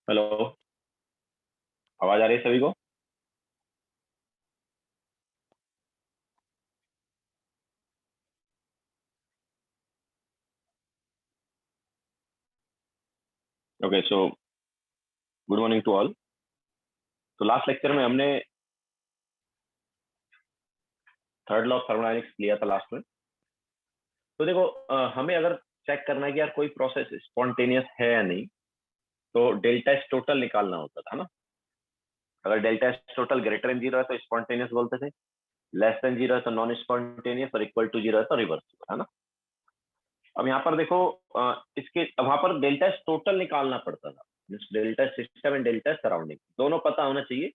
Hello. आवाज आ रही है सभी को? Okay, so good morning to all. तो लास्ट लेक्चर में हमने थर्ड लॉ ऑफ थर्मोडायनेमिक्स लिया था लास्ट में। तो देखो, हमें अगर चेक करना है कि यार कोई प्रोसेस स्पॉन्टेनियस है या नहीं, तो डेल्टा एस टोटल निकालना होता था ना। अगर delta S total greater than zero है तो स्पॉन्टेनियस बोलते थे, लेस देन जीरो है तो नॉन स्पॉन्टेनियस, और इक्वल टू जीरो है तो रिवर्स, है ना। अब यहाँ पर देखो, इसके अब वहां पर डेल्टा एस टोटल निकालना पड़ता था। Delta system and delta surrounding दोनों पता होना चाहिए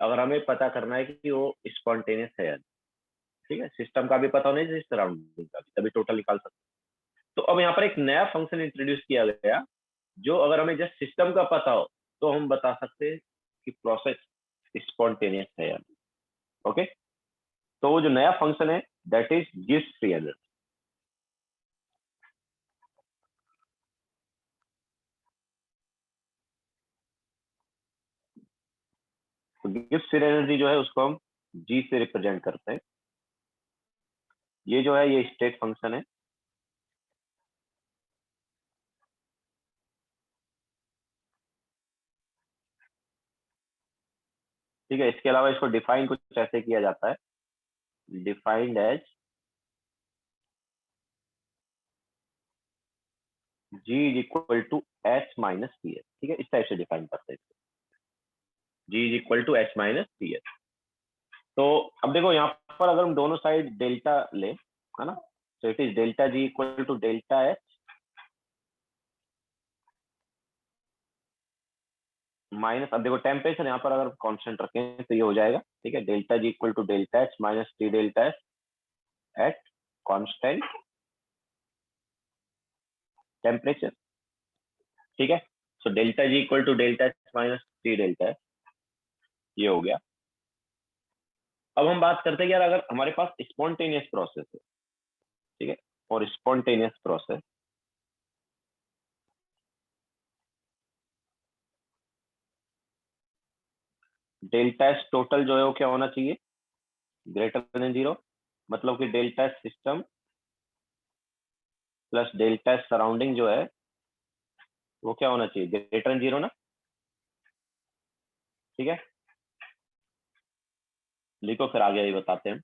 अगर हमें पता करना है कि वो स्पॉन्टेनियस है या नहीं। ठीक है, सिस्टम का भी पता होना चाहिए, सराउंडिंग का भी, तभी टोटल निकाल सकते हैं। तो अब यहाँ पर एक नया फंक्शन इंट्रोड्यूस किया गया, जो अगर हमें जस्ट सिस्टम का पता हो तो हम बता सकते हैं कि प्रोसेस स्पॉन्टेनियस है या नहीं। ओके, तो वो जो नया फंक्शन है that is Gibbs free energy. तो गिब्स फ्री एनर्जी जो है उसको हम जी से रिप्रेजेंट करते हैं। ये जो है ये स्टेट फंक्शन है। ठीक है, इसके अलावा इसको डिफाइन कुछ ऐसे किया जाता है, defined as G is equal to H minus P H. ठीक है, इस टाइप से डिफाइन करते हैं, G is equal to H minus P H. तो अब देखो यहाँ पर अगर हम दोनों साइड डेल्टा ले, है ना, तो it is delta G equal to delta H minus, अब देखो टेम्परेचर यहाँ पर अगर कांस्टेंट रखें तो ये हो जाएगा। ठीक है, delta G equal to delta H minus T delta H at constant temperature. ठीक है, so delta G equal to delta H minus T delta H, ये हो गया। अब हम बात करते हैं कि यार अगर हमारे पास स्पॉन्टेनियस प्रोसेस है, ठीक है, और spontaneous process delta S total जो है वो क्या होना चाहिए, ग्रेटर देन जीरो। मतलब कि delta S system plus delta S surrounding जो है वो क्या होना चाहिए, ग्रेटर देन जीरो ना। ठीक है, लिखो फिर आगे ये बताते हैं।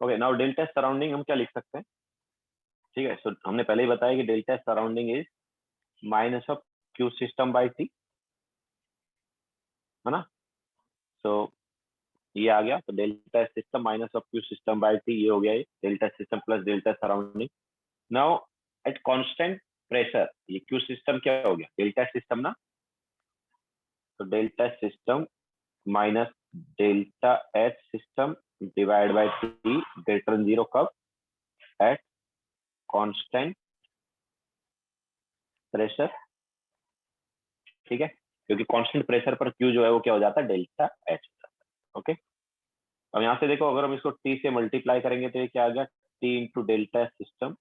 ओके, नाउ डेल्टा सराउंडिंग हम क्या लिख सकते हैं? ठीक है, सो हमने पहले ही बताया कि delta surrounding is minus of Q system by T, है ना? सो ये आ गया, तो delta system minus of Q system by T, ये हो गया, ये delta system plus delta surrounding. Now at constant pressure, ये क्यू सिस्टम क्या हो गया? डेल्टा सिस्टम ना, तो delta system minus delta H system divide by T greater than zero, कब? At constant pressure. ठीक है, क्योंकि कांस्टेंट प्रेशर पर क्यू जो है वो क्या हो जाता है? Delta H. ओके, अब यहाँ से देखो, अगर हम इसको टी से मल्टीप्लाई करेंगे तो ये क्या आ गया? T into delta system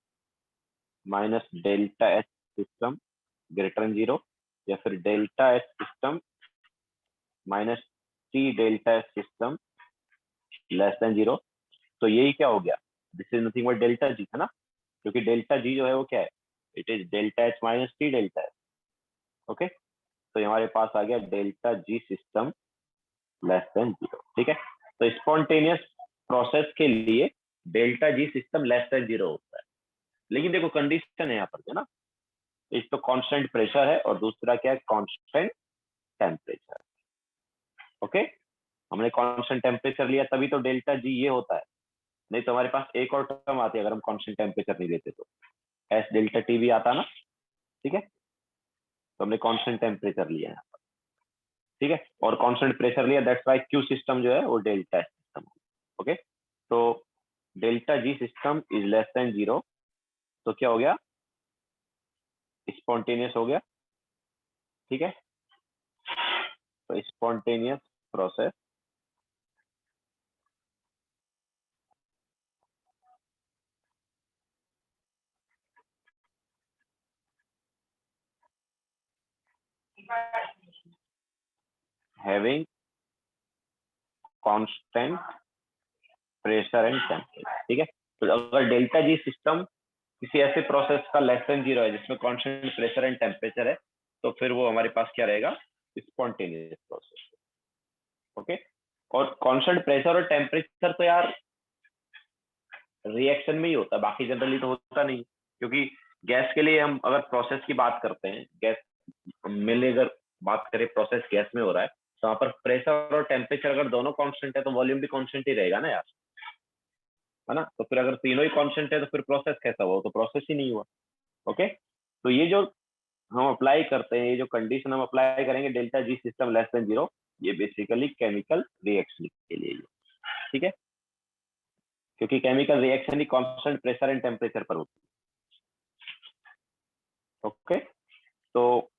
minus delta H system greater than zero, या फिर delta H system minus T delta H system less than zero. तो यही क्या हो गया? This is nothing but delta G, है ना? क्योंकि डेल्टा जी जो है वो क्या है? It is delta H minus T delta H. Okay, तो हमारे पास आ गया डेल्टा जी सिस्टम लेस देन जीरो। ठीक है, तो स्पॉन्टेनियस प्रोसेस के लिए डेल्टा जी सिस्टम लेस देन जीरो होता है। लेकिन देखो कंडीशन है यहाँ पर, है ना? एक तो कांस्टेंट प्रेशर है और दूसरा क्या है? Constant temperature. ओके, हमने कांस्टेंट टेम्परेचर लिया तभी तो डेल्टा जी ये होता है, नहीं तो हमारे पास एक और टर्म आती है अगर हम कांस्टेंट टेम्परेचर नहीं देते तो, एस डेल्टा टी भी आता ना। ठीक है, तो हमने कांस्टेंट टेम्परेचर लिया है, ठीक है, और कांस्टेंट प्रेशर लिया, दैट्स व्हाई क्यू सिस्टम जो है वो डेल्टा सिस्टम। ओके, तो delta ji system is less than zero, तो क्या हो गया? स्पॉन्टेनियस हो गया। ठीक है, तो spontaneous process having constant pressure and temperature. ठीक है, तो अगर डेल्टा जी सिस्टम किसी ऐसे प्रोसेस का लेस देन जीरो है जिसमें कांस्टेंट प्रेशर एंड टेम्परेचर है, तो फिर वो हमारे पास क्या रहेगा? Spontaneous process. ओके, और कांस्टेंट प्रेशर और टेम्परेचर तो यार रिएक्शन में ही होता है, बाकी जनरली तो होता नहीं, क्योंकि गैस के लिए हम अगर प्रोसेस की बात करते हैं, गैस में अगर बात करें, प्रोसेस गैस में हो रहा है, तो वहां पर प्रेशर और टेम्परेचर अगर दोनों कांस्टेंट है तो वॉल्यूम भी कांस्टेंट ही रहेगा ना यार, है ना? तो फिर अगर तीनों ही कांस्टेंट है तो फिर प्रोसेस कैसा हुआ? तो प्रोसेस ही नहीं हुआ। ओके, तो ये जो हम अप्लाई करते हैं, ये जो कंडीशन हम अप्लाई करेंगे, delta G system less than zero, ये बेसिकली केमिकल रिएक्शन के लिए। ठीक है, क्योंकि chemical reaction he constant pressure and temperature पर होती है। ओके, तो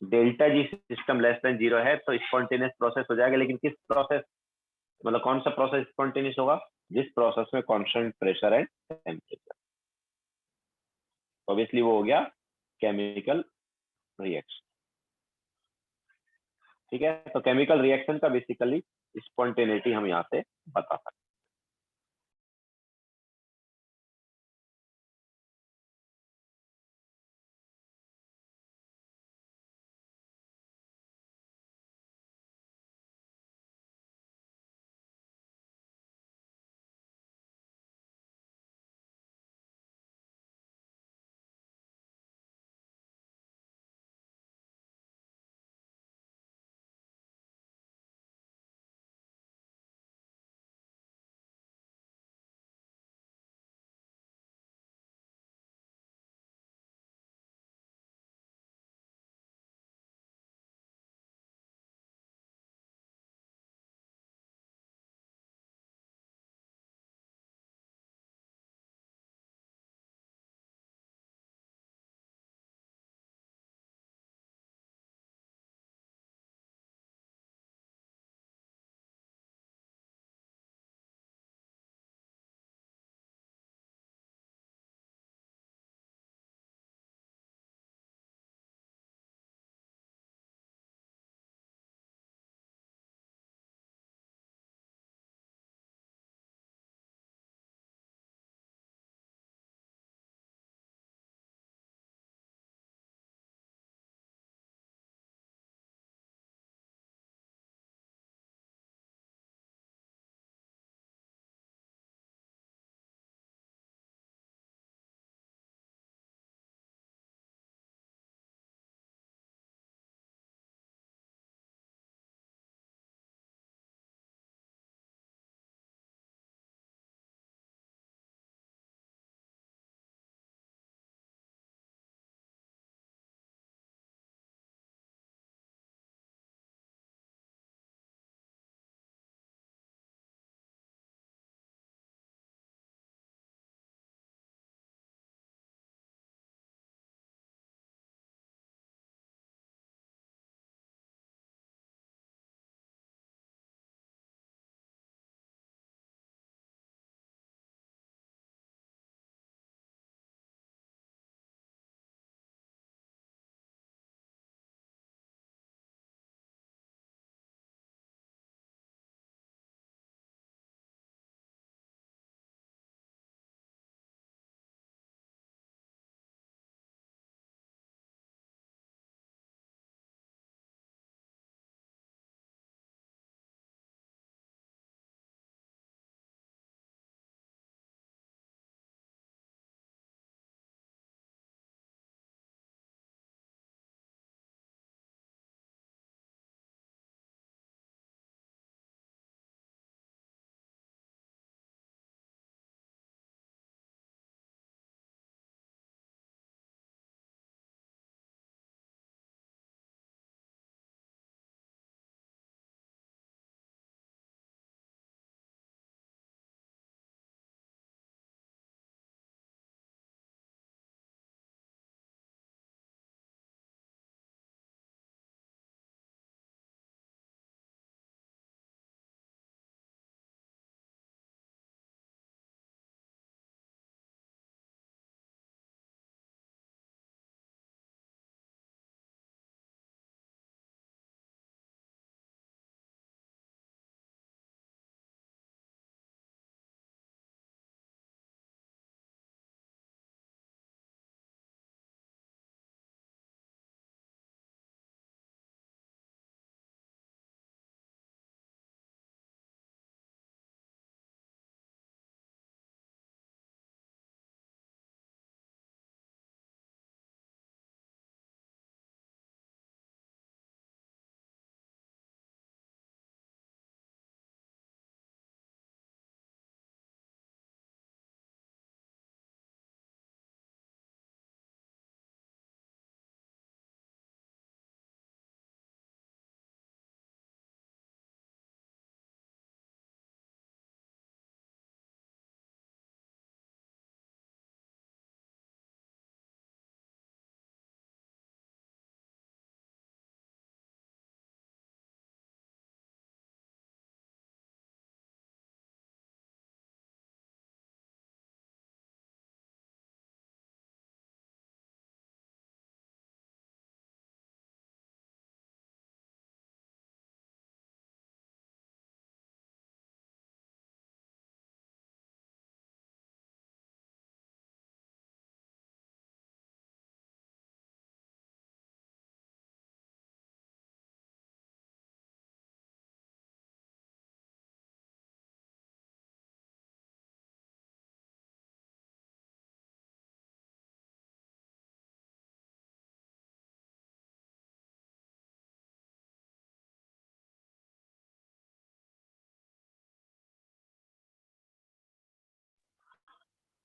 डेल्टा जी सिस्टम लेस देन जीरो है तो स्पॉन्टेनियस प्रोसेस हो जाएगा, लेकिन किस प्रोसेस, मतलब कौन सा प्रोसेस स्पॉन्टेनियस होगा? जिस प्रोसेस में constant pressure and temperature, obviously वो हो गया केमिकल रिएक्शन। ठीक है, तो केमिकल रिएक्शन का बेसिकली स्पॉन्टेनिटी हम यहाँ से बता सकते हैं।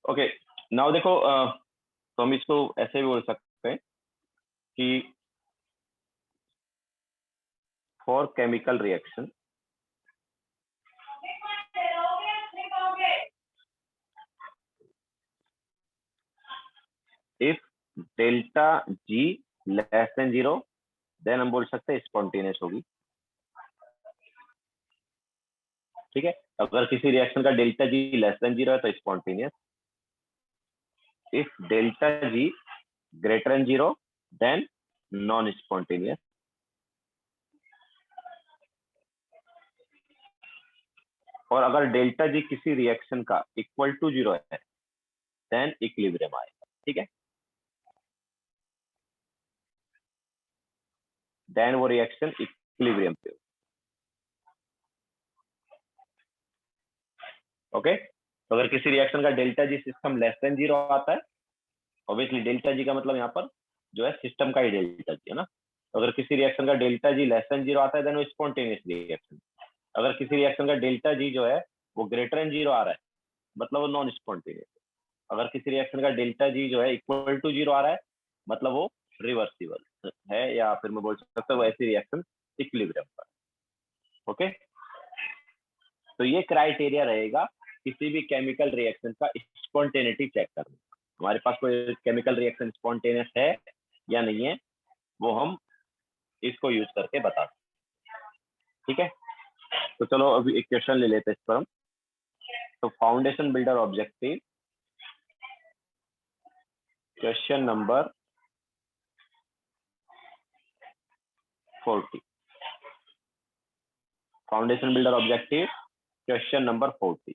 ओके, नाउ देखो तो हम इसको ऐसे भी बोल सकते हैं कि for chemical reaction if delta G less than 0, then हम बोल सकते हैं स्पॉन्टेनियस होगी। ठीक है, अगर किसी रिएक्शन का डेल्टा जी लेस देन 0 है तो spontaneous. If delta G greater than 0, then non spontaneous. और अगर डेल्टा जी किसी रिएक्शन का इक्वल टू 0 है, देन इक्विलिब्रियम आएगा। ठीक है, देन वो रिएक्शन इक्विलिब्रियम पे। ओके, तो अगर किसी रिएक्शन का delta G system less than 0 आता है, ऑब्वियसली डेल्टा जी का मतलब यहाँ पर जो है सिस्टम का ही डेल्टा जी है ना। तो अगर किसी रिएक्शन का डेल्टा जी लेस देन 0 आता है, देन वो स्पॉन्टेनियस रिएक्शन। अगर किसी रिएक्शन का डेल्टा जी जो है वो ग्रेटर देन 0 आ रहा है, मतलब वो नॉन स्पॉन्टेनियस। अगर किसी रिएक्शन का डेल्टा जी जो है इक्वल टू 0 आ रहा है, मतलब वो रिवर्सिबल है, या फिर मैं बोल सकता हूँ वो ऐसी रिएक्शन इक्विलिब्रियम पर। ओके, तो ये क्राइटेरिया रहेगा किसी भी केमिकल रिएक्शन का स्पॉन्टेनिटी चेक करने का। हमारे पास कोई केमिकल रिएक्शन स्पॉन्टेनियस है या नहीं है, वो हम इसको यूज करके बता सकते। ठीक है, तो चलो अभी एक क्वेश्चन ले लेते हैं इस पर हम। तो foundation builder objective question number 40। Foundation builder objective question number 40।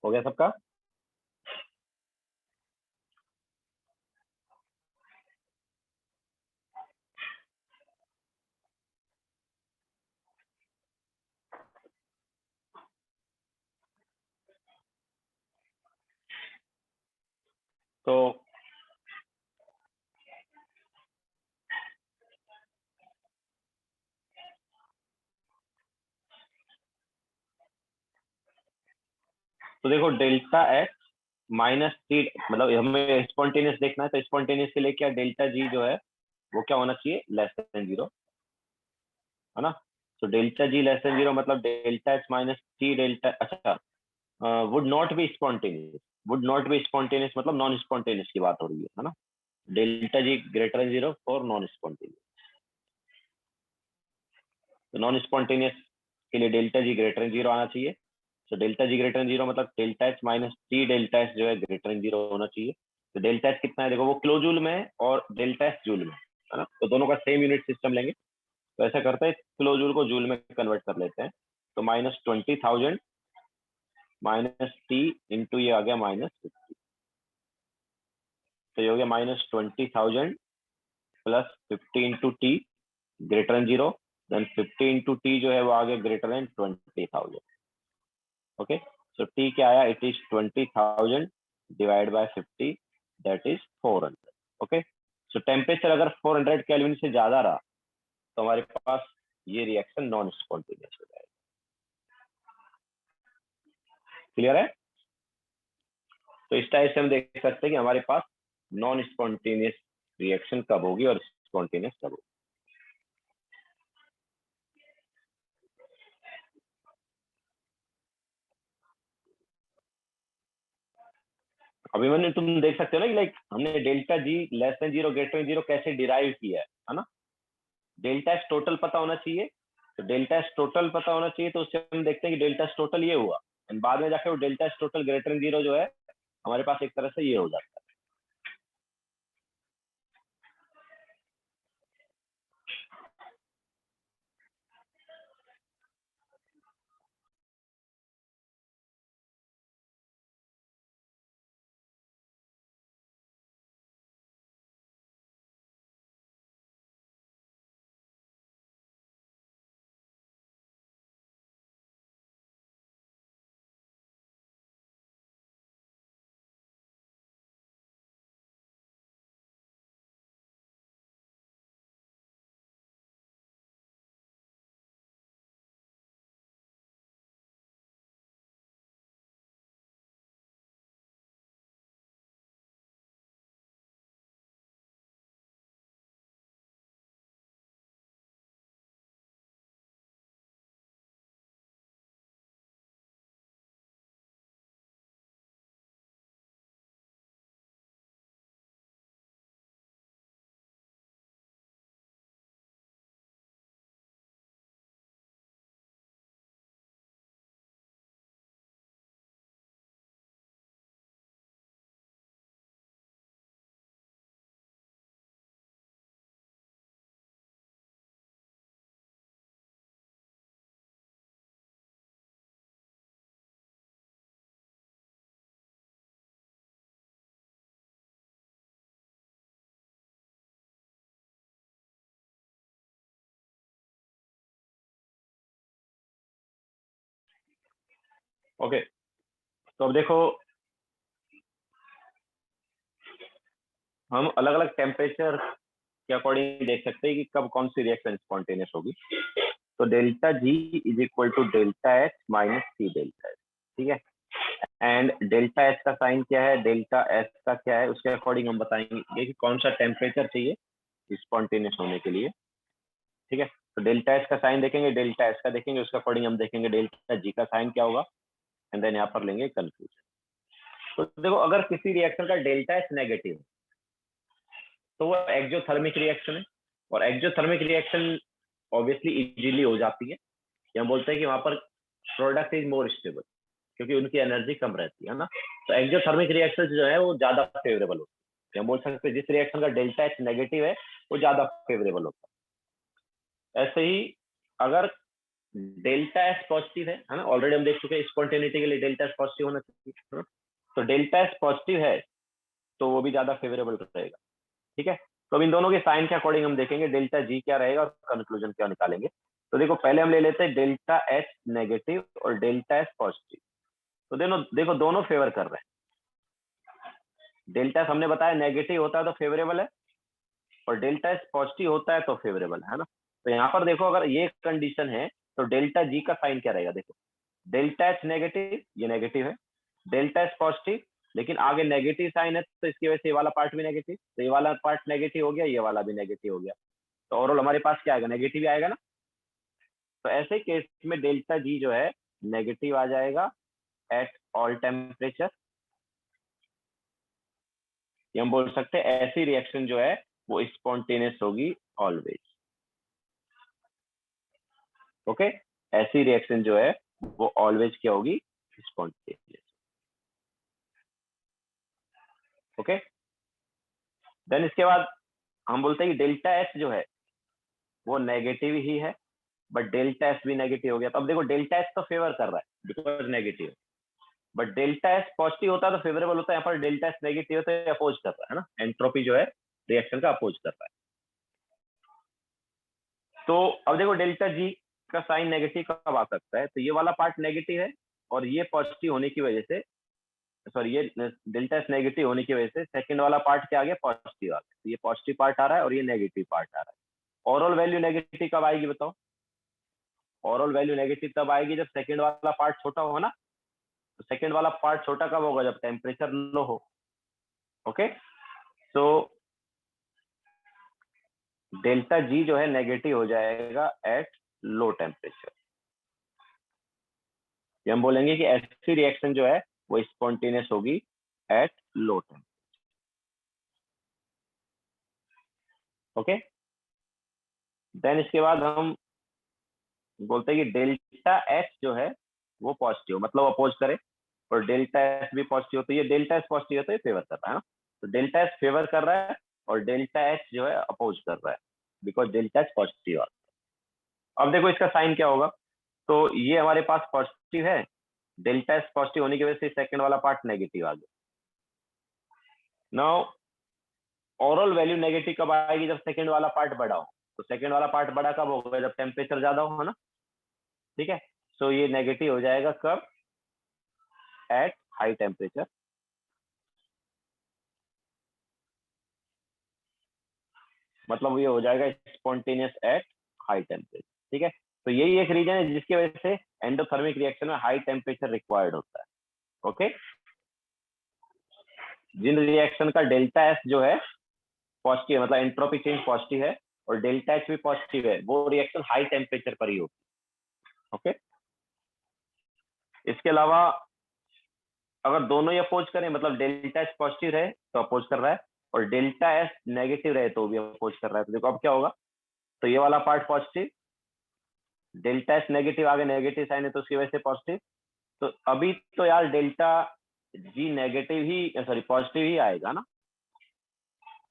हो गया सबका? तो देखो डेल्टा एच माइनस टी, मतलब हमें स्पॉन्टेनियस देखना है, तो स्पॉन्टेनियस के लिए क्या डेल्टा जी जो है वो क्या होना चाहिए, लेस देन जीरो, है ना? तो delta G less than zero मतलब delta H minus T delta, अच्छा, would not be spontaneous, would not be spontaneous मतलब नॉन स्पॉन्टेनियस की बात हो रही है ना? Delta G greater than zero for non spontaneous. तो नॉन स्पॉन्टेनियस के लिए delta G greater than zero आना चाहिए। तो delta G greater than zero मतलब delta H minus T delta H जो है ग्रेटर देन जीरो होना चाहिए। तो डेल्टा एच कितना है, देखो वो किलो जूल में है और डेल्टा एच जूल में है ना, तो दोनों का सेम यूनिट सिस्टम लेंगे। तो ऐसा करते हैं, किलो जूल को जूल में कन्वर्ट कर लेते हैं। तो -20,000 माइनस टी इंटू ये आ गया -50, तो ये हो गया -20,000 plus 50 into T greater than zero, then 50 into T जो है वो आ गया greater than 20,000। Okay, so T क्या आया, it is 20,000 divide by 50, that is 400। Okay, so temperature अगर 400 केल्विन से ज्यादा रहा तो हमारे पास ये रिएक्शन नॉन स्पॉन्टेनियस हो जाएगा। क्लियर है? तो इस टाइप से हम देख सकते हैं कि हमारे पास नॉन स्पॉन्टेनियस रिएक्शन कब होगी और स्पॉन्टेनियस कब होगी। अभिमन्यु तुम देख सकते हो ना कि लाइक हमने delta G less than zero greater than zero कैसे डिराइव किया है ना? डेल्टा एस टोटल पता होना चाहिए, तो डेल्टा एस टोटल पता होना चाहिए, तो उससे हम देखते हैं कि डेल्टा एस टोटल ये हुआ, एंड बाद में जाके वो delta S total greater than zero जो है हमारे पास एक तरह से ये हो जाता है। ओके, तो अब देखो हम अलग अलग टेम्परेचर के अकॉर्डिंग देख सकते हैं कि कब कौन सी रिएक्शन स्पॉन्टेनियस होगी। तो delta G is equal to delta H minus C delta H, ठीक है? एंड डेल्टा एच का साइन क्या है, डेल्टा एच का क्या है, उसके अकॉर्डिंग हम बताएंगे कि कौन सा टेम्परेचर चाहिए स्पॉन्टेनियस होने के लिए। ठीक है, तो डेल्टा एच का साइन देखेंगे, डेल्टा एच का देखेंगे, उसके अकॉर्डिंग हम देखेंगे डेल्टा जी का साइन क्या होगा, एंड देन यहाँ पर लेंगे कंफ्यूजन। तो देखो अगर किसी रिएक्शन का डेल्टा एच नेगेटिव तो वो एक्जोथर्मिक रिएक्शन है, और एक्जोथर्मिक रिएक्शन ऑब्वियसली इजीली हो जाती है। हम बोलते हैं कि वहां पर प्रोडक्ट इज मोर स्टेबल क्योंकि उनकी एनर्जी कम रहती है ना। तो एक्जोथर्मिक रिएक्शन जो है वो ज्यादा फेवरेबल होती है। हम बोल सकते हैं जिस रिएक्शन का डेल्टा एच नेगेटिव है वो ज्यादा फेवरेबल होता है। ऐसे ही अगर डेल्टा एस पॉजिटिव है ना, ऑलरेडी हम देख चुके हैं स्पॉन्टेनिटी के लिए डेल्टा एस पॉजिटिव होना चाहिए, है ना? तो डेल्टा एस पॉजिटिव है तो वो भी ज्यादा फेवरेबल रहेगा, ठीक है। तो अब इन दोनों के साइन के अकॉर्डिंग हम देखेंगे डेल्टा जी क्या रहेगा और कंक्लूजन क्या निकालेंगे। तो देखो पहले हम ले लेते हैं डेल्टा एच नेगेटिव और डेल्टा एस पॉजिटिव। तो देखो दोनों फेवर कर रहे हैं। डेल्टा एस हमने बताया नेगेटिव होता है तो फेवरेबल है, और डेल्टा एस पॉजिटिव होता है तो फेवरेबल है ना। तो यहाँ पर देखो अगर ये कंडीशन है तो डेल्टा जी का साइन क्या रहेगा, देखो डेल्टा एच नेगेटिव, ये नेगेटिव है, डेल्टा एस पॉजिटिव, लेकिन आगे नेगेटिव साइन है तो इसकी वजह से ये वाला पार्ट भी नेगेटिव, तो ये वाला पार्ट नेगेटिव हो गया, ये वाला भी नेगेटिव हो गया, तो ओवरऑल हमारे पास क्या आएगा, नेगेटिव ही आएगा ना। तो ऐसे केस में डेल्टा जी जो है नेगेटिव आ जाएगा एट ऑल टेम्परेचर। ये हम बोल सकते हैं ऐसी रिएक्शन जो है वो स्पॉन्टेनियस होगी ऑलवेज। ओके, ऐसी रिएक्शन जो है वो ऑलवेज क्या होगी, स्पॉन्टेनियस। ओके, देन इसके बाद हम बोलते हैं कि डेल्टा एच जो है वो नेगेटिव ही है, बट डेल्टा एस भी नेगेटिव हो गया। तो अब देखो डेल्टा एस तो फेवर कर रहा है because negative, but delta S positive होता है तो फेवरेबल होता है, यहाँ पर डेल्टा एस नेगेटिव होता है, अपोज कर रहा है ना, एंट्रोपी जो है रिएक्शन का अपोज कर रहा है। तो अब देखो डेल्टा जी का साइन नेगेटिव कब आ सकता है, तो ये वाला पार्ट नेगेटिव है और ये पॉजिटिव होने की वजह से, सॉरी ये डेल्टा एस नेगेटिव होने की वजह से सेकंड वाला पार्ट क्या आ गया, पॉजिटिव आ गया। तो ये पॉजिटिव पार्ट आ रहा है और ये नेगेटिव पार्ट आ रहा है। ओवरऑल वैल्यू नेगेटिव कब आएगी बताओ, ओवरऑल वैल्यू नेगेटिव तब आएगी जब सेकंड वाला पार्ट छोटा हो ना। तो सेकंड वाला पार्ट छोटा कब होगा, जब टेम्परेचर लो हो। ओके, तो डेल्टा जी जो है नेगेटिव हो जाएगा एट लो टेम्परेचर। ये हम बोलेंगे कि ऐसी रिएक्शन जो है वो स्पॉन्टेनियस होगी at low temperature. Okay, then इसके बाद हम बोलते हैं कि डेल्टा एच जो है वो पॉजिटिव, मतलब अपोज करे, और डेल्टा एस भी पॉजिटिव, तो ये डेल्टा एस पॉजिटिव है तो ये फेवर कर रहा है ना। तो डेल्टा एस फेवर कर रहा है और डेल्टा एच जो है अपोज कर रहा है बिकॉज डेल्टा एच पॉजिटिव। अब देखो इसका साइन क्या होगा, तो ये हमारे पास पॉजिटिव है, डेल्टा एस पॉजिटिव होने की वजह से सेकंड वाला पार्ट नेगेटिव आ गया। नाउ ओवरऑल वैल्यू नेगेटिव कब आएगी, जब सेकंड वाला पार्ट बड़ा हो। तो सेकंड वाला पार्ट बड़ा कब होगा, जब टेम्परेचर ज्यादा हो, है ना। ठीक है, सो ये नेगेटिव हो जाएगा कब, एट हाई टेम्परेचर। मतलब ये हो जाएगा स्पॉन्टेनियस एट हाई टेम्परेचर। ठीक है, तो यही एक रीजन है जिसकी वजह से एंडोथर्मिक रिएक्शन में हाई टेम्परेचर रिक्वायर्ड होता है। ओके, जिन रिएक्शन का डेल्टा एस जो है पॉजिटिव है, मतलब एंट्रोपी चेंज पॉजिटिव है और डेल्टा एच भी पॉजिटिव है, वो रिएक्शन हाई टेम्परेचर पर ही होगी। ओके, इसके अलावा अगर दोनों ही अपोज करें, मतलब डेल्टा एच पॉजिटिव रहे तो अपोज कर रहा है, और डेल्टा एस नेगेटिव रहे तो भी अपोज कर रहा है। तो देखो अब क्या होगा, तो ये वाला part positive, delta S negative, आगे नेगेटिव साइन है तो उसकी वजह से पॉजिटिव। तो अभी तो यार डेल्टा जी नेगेटिव ही, सॉरी पॉजिटिव ही आएगा ना,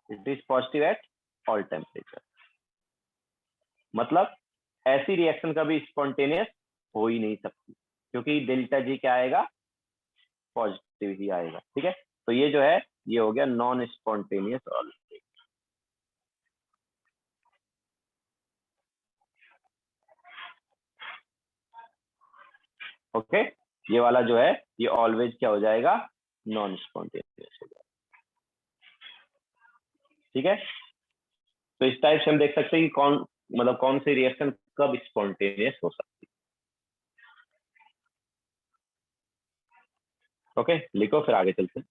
it is positive at all temperature. मतलब ऐसी रिएक्शन कभी स्पॉन्टेनियस हो ही नहीं सकती क्योंकि डेल्टा जी क्या आएगा, पॉजिटिव ही आएगा। ठीक है, तो ये जो है ये हो गया नॉन स्पॉन्टेनियस ऑलवेज। ओके, ये वाला जो है ये ऑलवेज क्या हो जाएगा, नॉन स्पॉन्टेनियस हो जाएगा। ठीक है, तो इस टाइप से हम देख सकते हैं कि कौन, मतलब कौन सी रिएक्शन कब स्पॉन्टेनियस हो सकती है। ओके, लिखो फिर आगे चलते हैं।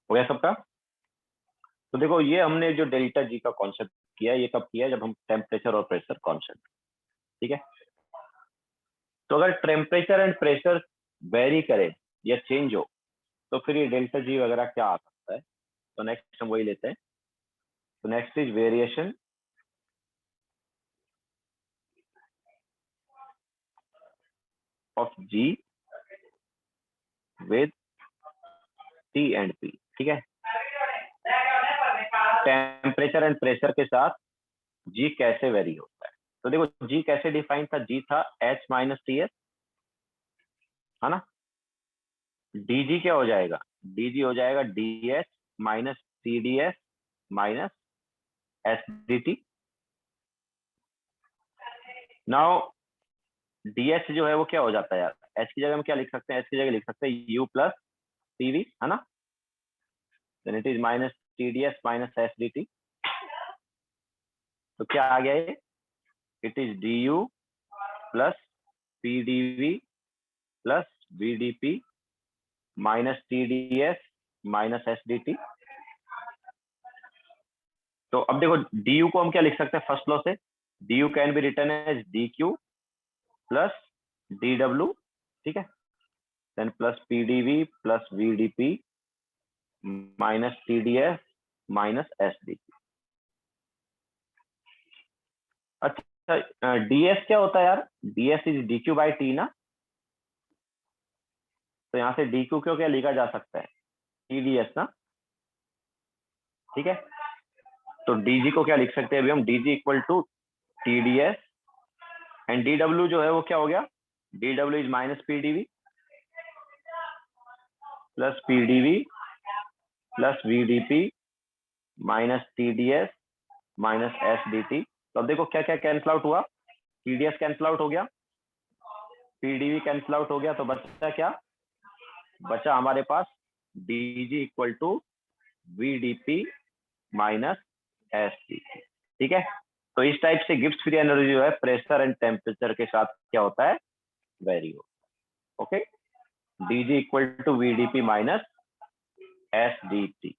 हो गया सबका? तो देखो ये हमने जो डेल्टा जी का कॉन्सेप्ट किया, ये कब किया? जब हम टेम्परेचर और प्रेशर कॉन्सेप्ट, ठीक है। तो अगर टेम्परेचर एंड प्रेशर वेरी करे या चेंज हो, तो फिर ये डेल्टा जी वगैरह क्या आ सकता है? तो नेक्स्ट हम वही लेते हैं। तो next is variation of G with T and P, ठीक है। टेम्परेचर एंड प्रेशर के साथ जी कैसे वेरी होता है? तो देखो जी कैसे डिफाइन था, जी था एच माइनस टी एस, है ना। डीजी क्या हो जाएगा? डीजी हो जाएगा D H minus T D S minus S D T. Now DH जो है वो क्या हो जाता है यार? एच की जगह हम क्या लिख सकते हैं? एच की जगह लिख सकते हैं यू प्लस टीवी, है ना। Then it is minus T D S minus S D T. तो क्या आ गया ये? It is D U plus P D V plus V D P minus T D S minus S D T. तो अब देखो D you को हम क्या लिख सकते हैं फर्स्ट लॉ से? D U can be written as D Q plus D W, ठीक है। Then plus P D V plus V D P minus T D S minus S D T. अच्छा डीएस क्या होता है यार? DS is D Q by T ना। तो यहाँ से डी क्यू क्यों क्या लिखा जा सकता है? टी डी एस ना, ठीक है। तो डीजी को क्या लिख सकते हैं अभी हम? DG equal to T D S and D W जो है वो क्या हो गया? D W is minus P D V plus P D V plus V D P minus T D S minus S D T. तो अब देखो क्या क्या कैंसिल आउट हुआ? T D S cancel out हो गया, P D V cancel out हो गया, तो बचा क्या? बचा हमारे पास D G equal to V D P minus S D T, ठीक है। तो इस टाइप से गिब्स फ्री एनर्जी जो है प्रेशर एंड टेम्परेचर के साथ क्या होता है? वेरी होता है। Okay, D G equal to V D P minus S D T.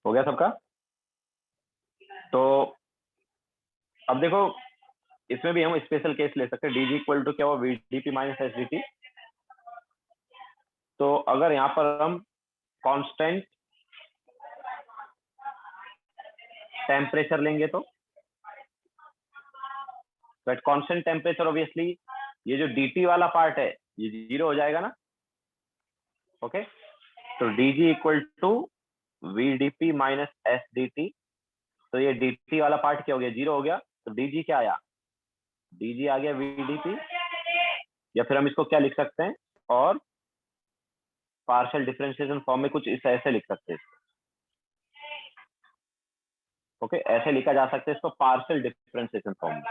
हो गया सबका? तो अब देखो, इसमें भी हम स्पेशल केस ले सकते हैं। डी जी इक्वल टू क्या हुआ, V D P minus S D T. तो अगर यहाँ पर हम कांस्टेंट टेम्परेचर लेंगे तो बट कांस्टेंट टेम्परेचर ऑब्वियसली ये जो dt वाला पार्ट है ये 0 हो जाएगा ना। ओके, तो dg equal to V D P minus S D T. तो ये dt वाला पार्ट क्या हो गया, 0 हो गया। तो dg क्या आया, dg आ गया वी डी पी, या फिर हम इसको क्या लिख सकते हैं, और पार्शियल डिफरेंशिएशन फॉर्म में कुछ इस ऐसे लिख सकते हैं। ओके, ऐसे लिखा जा सकता है इसको पार्शियल डिफरेंशिएशन फॉर्म में।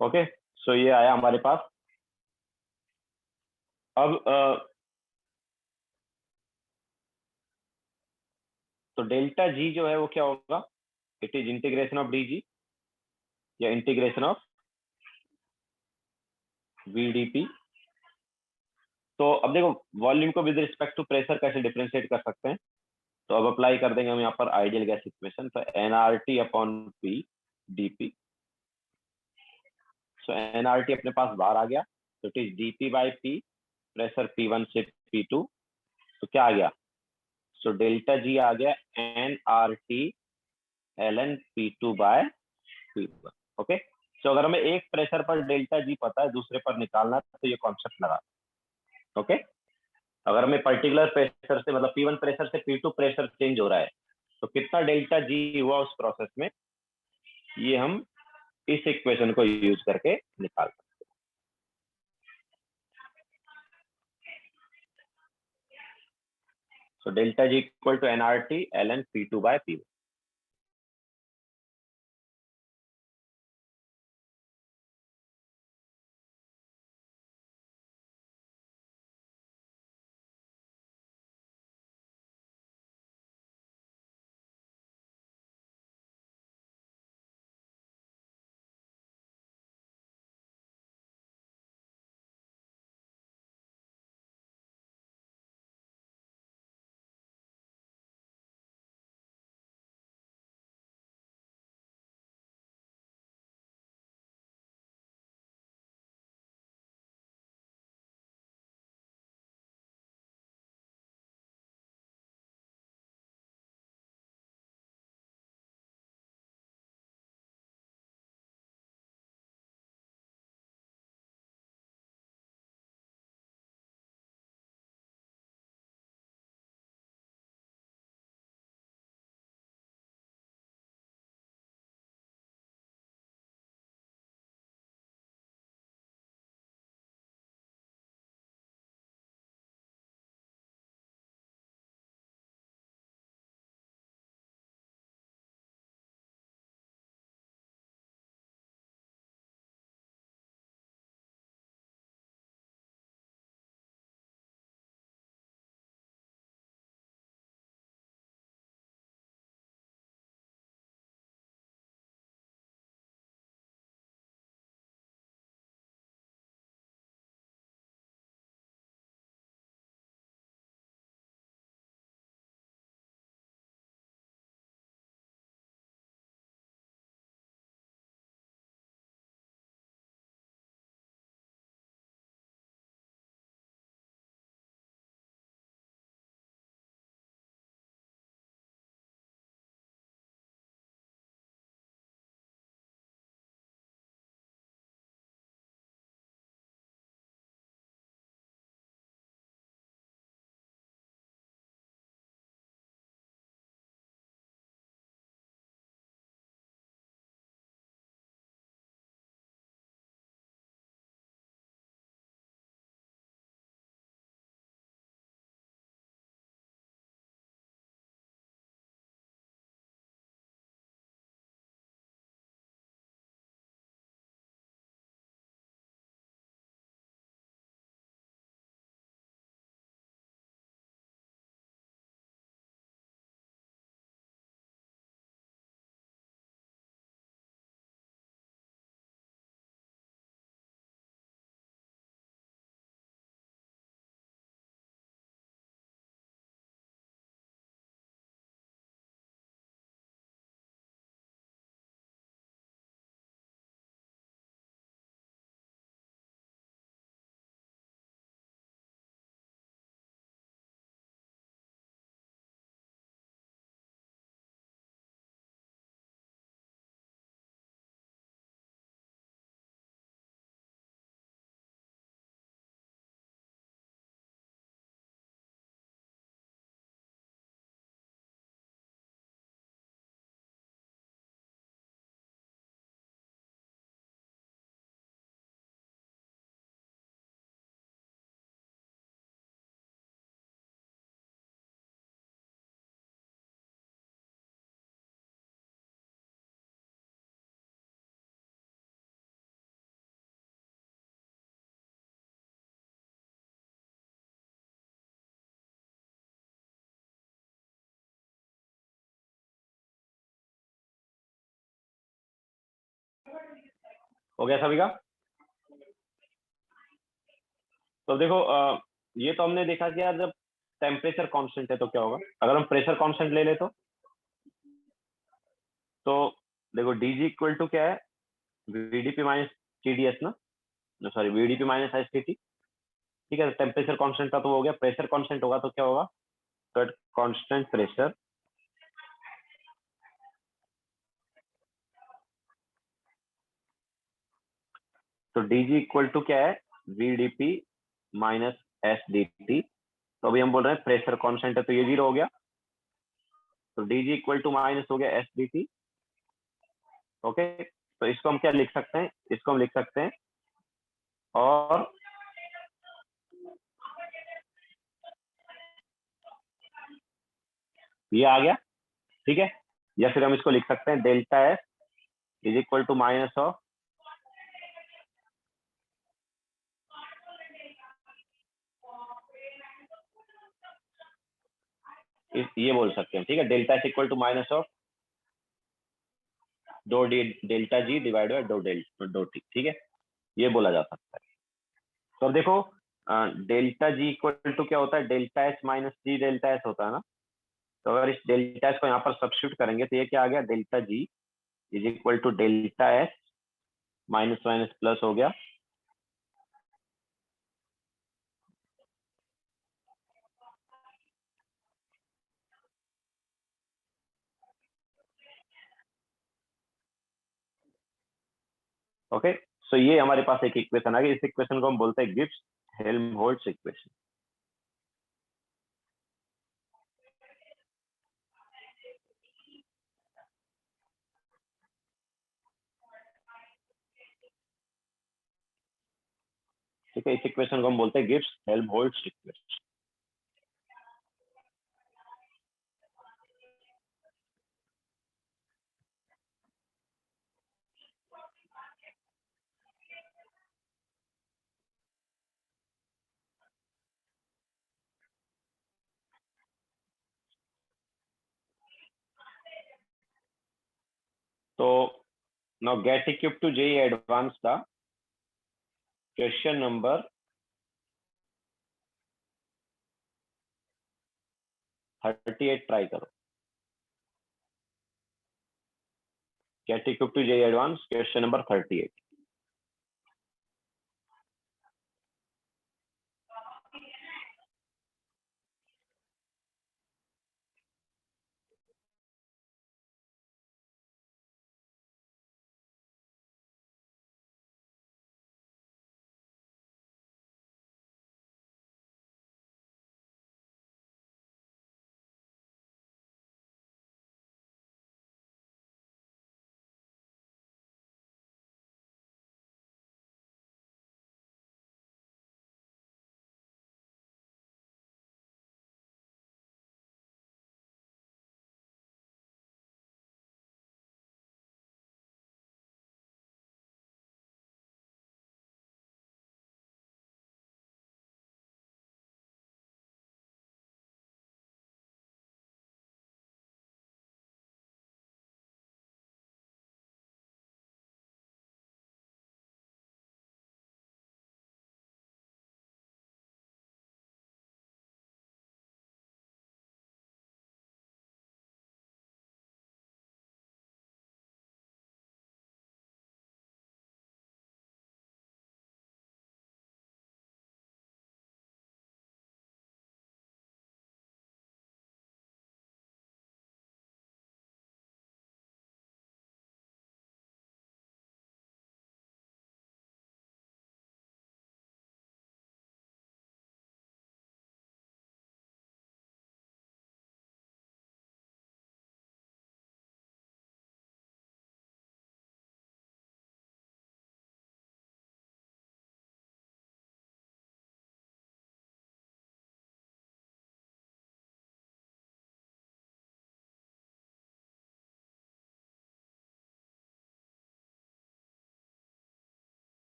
ओके, सो ये आया हमारे पास। अब तो डेल्टा जी जो है वो क्या होगा, it is integration of D G या integration of V D P. तो अब देखो, वॉल्यूम को विद रिस्पेक्ट टू प्रेशर कैसे डिफरेंशिएट कर सकते हैं। तो अब अप्लाई कर देंगे हम यहाँ पर आइडियल गैस इक्वेशन। तो N R T upon P D P. So N R T अपने पास बाहर आ गया, तो it is D P by P, pressure P one से पी टू। तो क्या आ गया, सो डेल्टा जी आ गया N R T L N P two by P one. Okay, तो अगर हमें एक प्रेशर पर डेल्टा जी पता है, दूसरे पर निकालना है, तो ये कॉन्सेप्ट लगा। ओके, अगर हमें पर्टिकुलर प्रेशर से मतलब P1 प्रेशर से P2 प्रेशर चेंज हो रहा है, तो कितना डेल्टा जी हुआ उस प्रोसेस में, ये हम इस इक्वेशन को यूज करके निकाल सकते हैं। So delta G equal to N R T L N P two by P. हो गया सभी का? तो देखो ये तो हमने देखा कि यार जब टेम्परेचर कांस्टेंट है तो क्या होगा। अगर हम प्रेशर कांस्टेंट ले ले तो देखो डीजी इक्वल टू क्या है, वीडीपी माइनस टीडीएस ना, सॉरी वीडीपी माइनस एसटीटी। ठीक है, टेम्परेचर कांस्टेंट था तो वो हो गया। प्रेशर कांस्टेंट होगा तो क्या होगा, तो कांस्टेंट प्रेशर तो डीजी इक्वल टू क्या है, VDP minus S D T. तो अभी हम बोल रहे हैं प्रेशर कांस्टेंट है तो ये जीरो हो गया, तो डीजी इक्वल टू माइनस हो गया एस डी टी। ओके, तो इसको हम क्या लिख सकते हैं, इसको हम लिख सकते हैं और ये आ गया। ठीक है, या फिर हम इसको लिख सकते हैं delta S is equal to minus of ये बोल सकते हैं। ठीक है, delta S equal to minus of दो डेल्टा जी डिवाइड बाय दो टी। ठीक है, ये बोला जा सकता है। तो अब देखो डेल्टा जी इक्वल टू क्या होता है, डेल्टा एस माइनस जी डेल्टा एस होता है ना। तो अगर इस डेल्टा एस को यहाँ पर सब्स्टिट्यूट करेंगे तो ये क्या आ गया, delta G is equal to delta S minus minus plus हो गया। ओके, सो ये हमारे पास एक इक्वेशन आ गई। इस इक्वेशन को हम बोलते हैं गिब्स हेल्महोल्ट्ज इक्वेशन। ठीक है, इस इक्वेशन को हम बोलते हैं गिब्स हेल्महोल्ट्ज इक्वेशन। तो now get equipped to JEE advanced का क्वेश्चन नंबर 38 ट्राई करो। Get equipped to JEE advanced question number 38।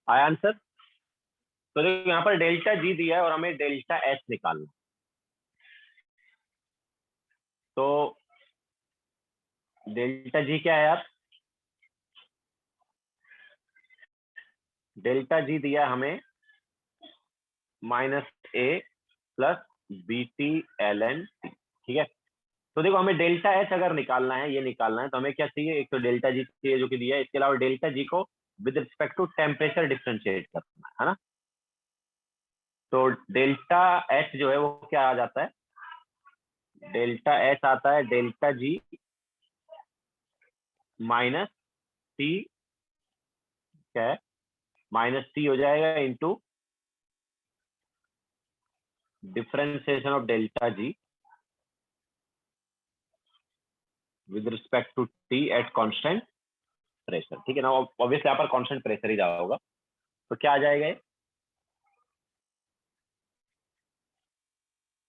आया आंसर? तो देखो यहाँ पर डेल्टा जी दिया है और हमें डेल्टा एच निकालना है। तो डेल्टा जी क्या है यार? डेल्टा जी दिया है हमें -a plus B T L N T, ठीक है। तो देखो हमें डेल्टा एच अगर निकालना है, ये निकालना है, तो हमें क्या चाहिए? एक तो डेल्टा जी चाहिए जो कि दिया है, इसके अलावा डेल्टा जी को with respect to temperature differentiate करना है ना। तो डेल्टा एच जो है वो क्या आ जाता है? डेल्टा एच आता है डेल्टा जी माइनस टी, क्या है, माइनस टी हो जाएगा into differentiation of delta G with respect to T at constant pressure, ठीक है ना। ऑब्वियसली यहाँ पर कांस्टेंट प्रेशर ही जा होगा, तो क्या आ जाएगा ये?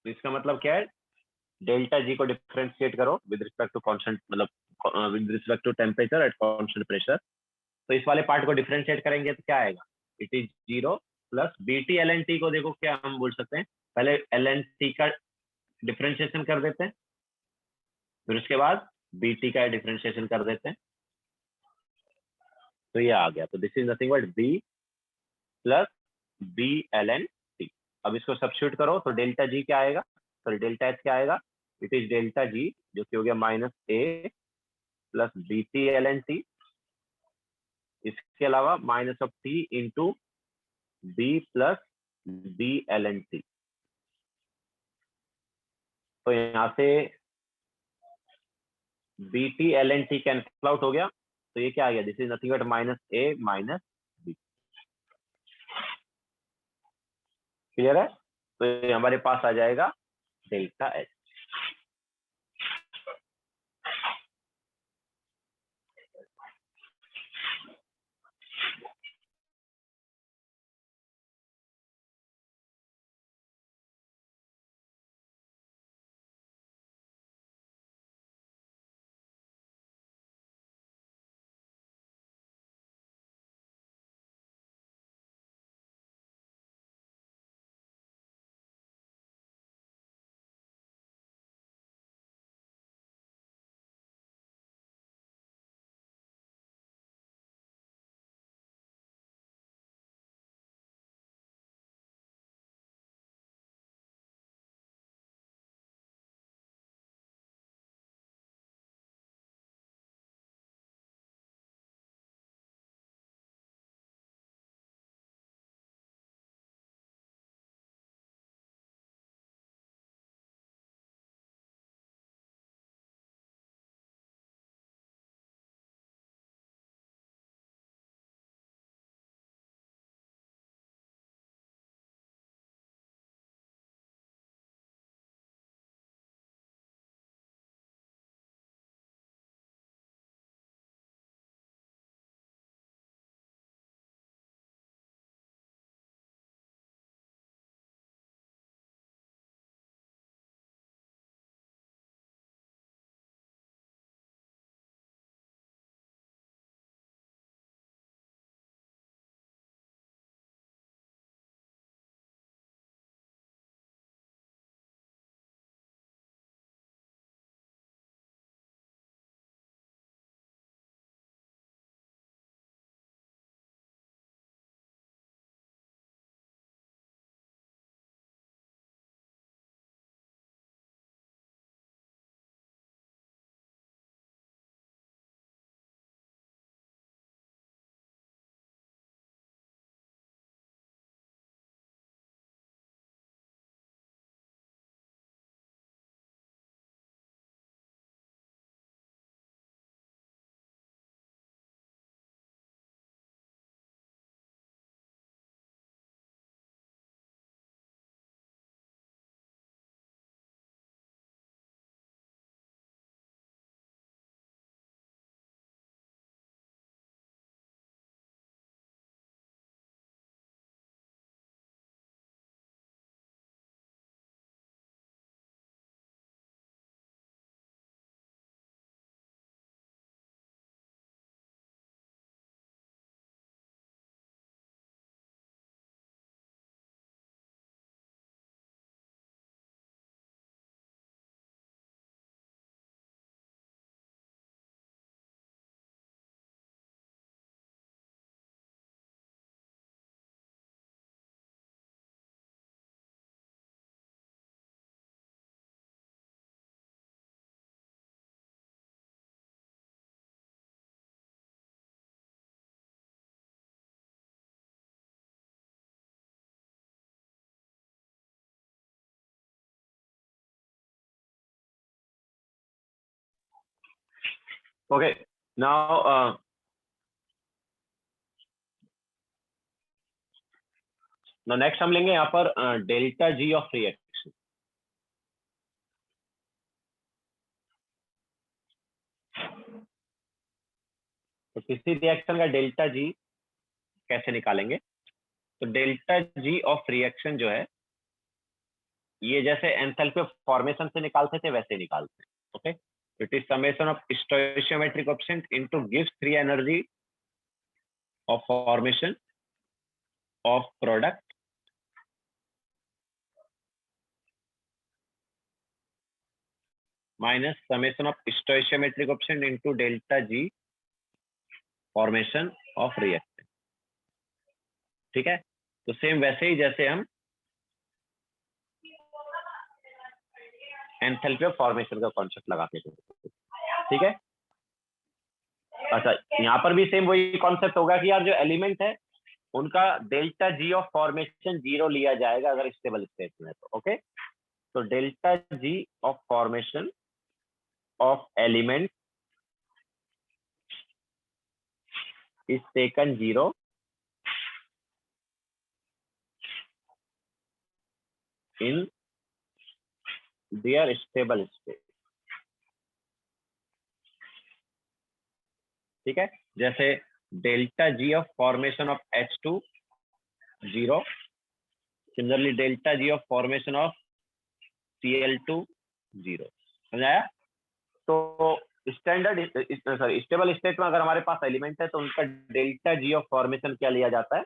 तो इसका मतलब क्या है? डेल्टा जी को डिफरेंशिएट करो विद रिस्पेक्ट टू कांस्टेंट, मतलब with respect to temperature at constant pressure. तो इस वाले पार्ट को डिफरेंशिएट करेंगे तो क्या आएगा? It is zero plus B T L N T को देखो क्या हम बोल सकते हैं, पहले एल एन टी का डिफरेंशिएशन कर देते हैं, फिर उसके बाद बी टी का डिफरेंशिएशन कर देते हैं, तो ये आ गया। तो this is nothing but B plus B L N T. अब इसको सब्स्टिट्यूट करो तो डेल्टा जी क्या आएगा, सॉरी डेल्टा एच क्या आएगा? इट इज डेल्टा जी जो कि हो गया -a plus B T L N T, इसके अलावा minus of T into B plus B L N T. तो यहाँ से B T L N T cancel out हो गया, तो ये क्या आ गया? This is nothing but -a minus B. Clear है? तो ये हमारे पास आ जाएगा delta H. Okay, now next हम लेंगे यहाँ पर डेल्टा जी ऑफ रिएक्शन। तो किसी रिएक्शन का डेल्टा जी कैसे निकालेंगे? तो डेल्टा जी ऑफ रिएक्शन जो है ये जैसे एंथैल्पी ऑफ फॉर्मेशन से निकालते थे वैसे निकालते हैं। Okay, it is summation of stoichiometric coefficient into gives free energy of formation of product minus summation of stoichiometric coefficient into delta G formation of reactant. ठीक है, तो सेम वैसे ही जैसे हम एंथैल्पी ऑफ फॉर्मेशन का कॉन्सेप्ट लगाते थे। ठीक है, अच्छा यहाँ पर भी सेम वही कॉन्सेप्ट होगा कि यार जो एलिमेंट है उनका डेल्टा जी ऑफ फॉर्मेशन 0 लिया जाएगा अगर स्टेबल स्टेट में। तो ओके, तो delta ji of formation of element is taken 0 in their stable state। ठीक है, जैसे delta G of formation of H2 0, similarly delta G of formation of Cl2 0। समझ आया? तो स्टैंडर्ड सॉरी स्टेबल स्टेट में अगर हमारे पास एलिमेंट है तो उनका डेल्टा जी ऑफ फॉर्मेशन क्या लिया जाता है?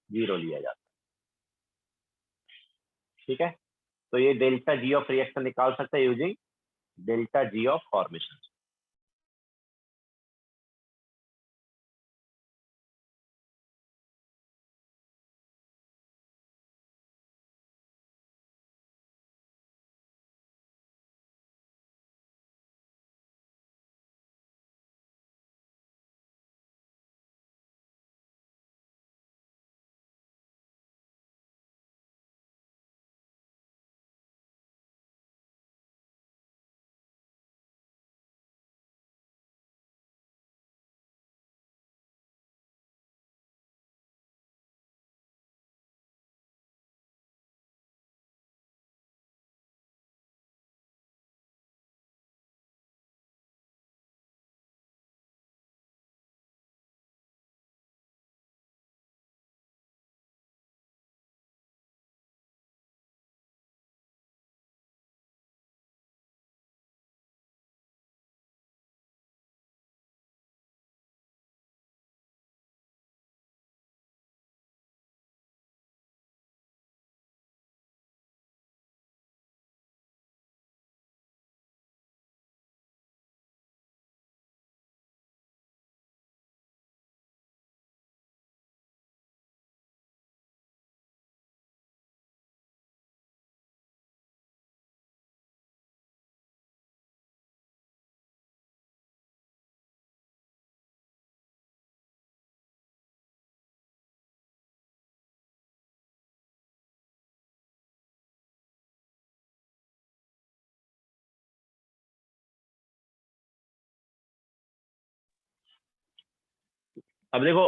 0 लिया जाता है। ठीक है, तो ये डेल्टा जी ऑफ रिएक्शन निकाल सकते हैं using delta G of formation. अब देखो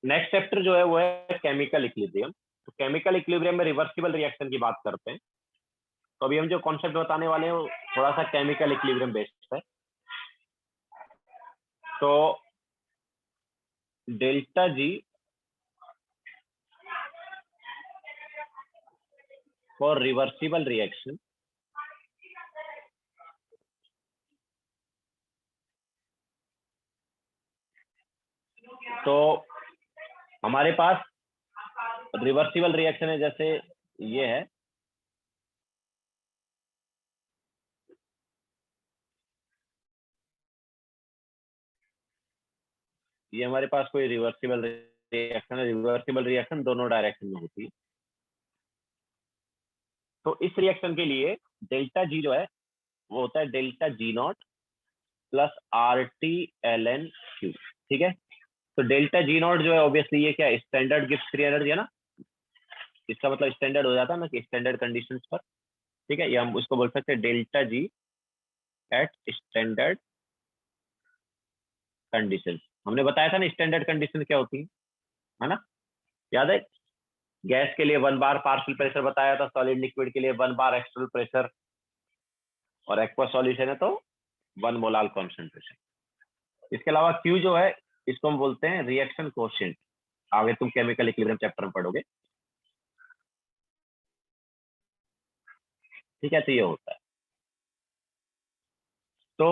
नेक्स्ट चैप्टर जो है वो है केमिकल इक्विलिब्रियम। तो केमिकल इक्विलिब्रियम में रिवर्सिबल रिएक्शन की बात करते हैं। तो अभी हम जो कॉन्सेप्ट बताने वाले हैं वो थोड़ा सा केमिकल इक्विलिब्रियम बेस्ड है। तो delta ji for reversible reaction तो हमारे पास रिवर्सिबल रिएक्शन है जैसे ये है, ये हमारे पास कोई रिवर्सिबल रिएक्शन है। रिवर्सिबल रिएक्शन दोनों डायरेक्शन में होती है। तो इस रिएक्शन के लिए डेल्टा जी जो है वो होता है delta G naught plus RT ln Q। ठीक है, तो डेल्टा जी नॉट जो है ऑब्वियसली ये क्या है? स्टैंडर्ड गिब्स फ्री एनर्जी है ना, इसका मतलब स्टैंडर्ड हो जाता है ना कि स्टैंडर्ड कंडीशंस पर। ठीक है, ये हम उसको बोल सकते हैं delta G at standard condition. हमने बताया था ना स्टैंडर्ड कंडीशन क्या होती है ना, याद है? गैस के लिए 1 बार पार्शियल प्रेशर बताया था, सॉलिड लिक्विड के लिए 1 बार एक्सटर्नल प्रेशर, और एक्वा सॉल्यूशन है तो 1 मोलार कॉन्सेंट्रेशन। इसके अलावा क्यू जो है इसको हम बोलते हैं रिएक्शन कोएफिशिएंट। आगे तुम केमिकल इक्विलिब्रियम चैप्टर में पढ़ोगे, ठीक है? तो ये होता है। तो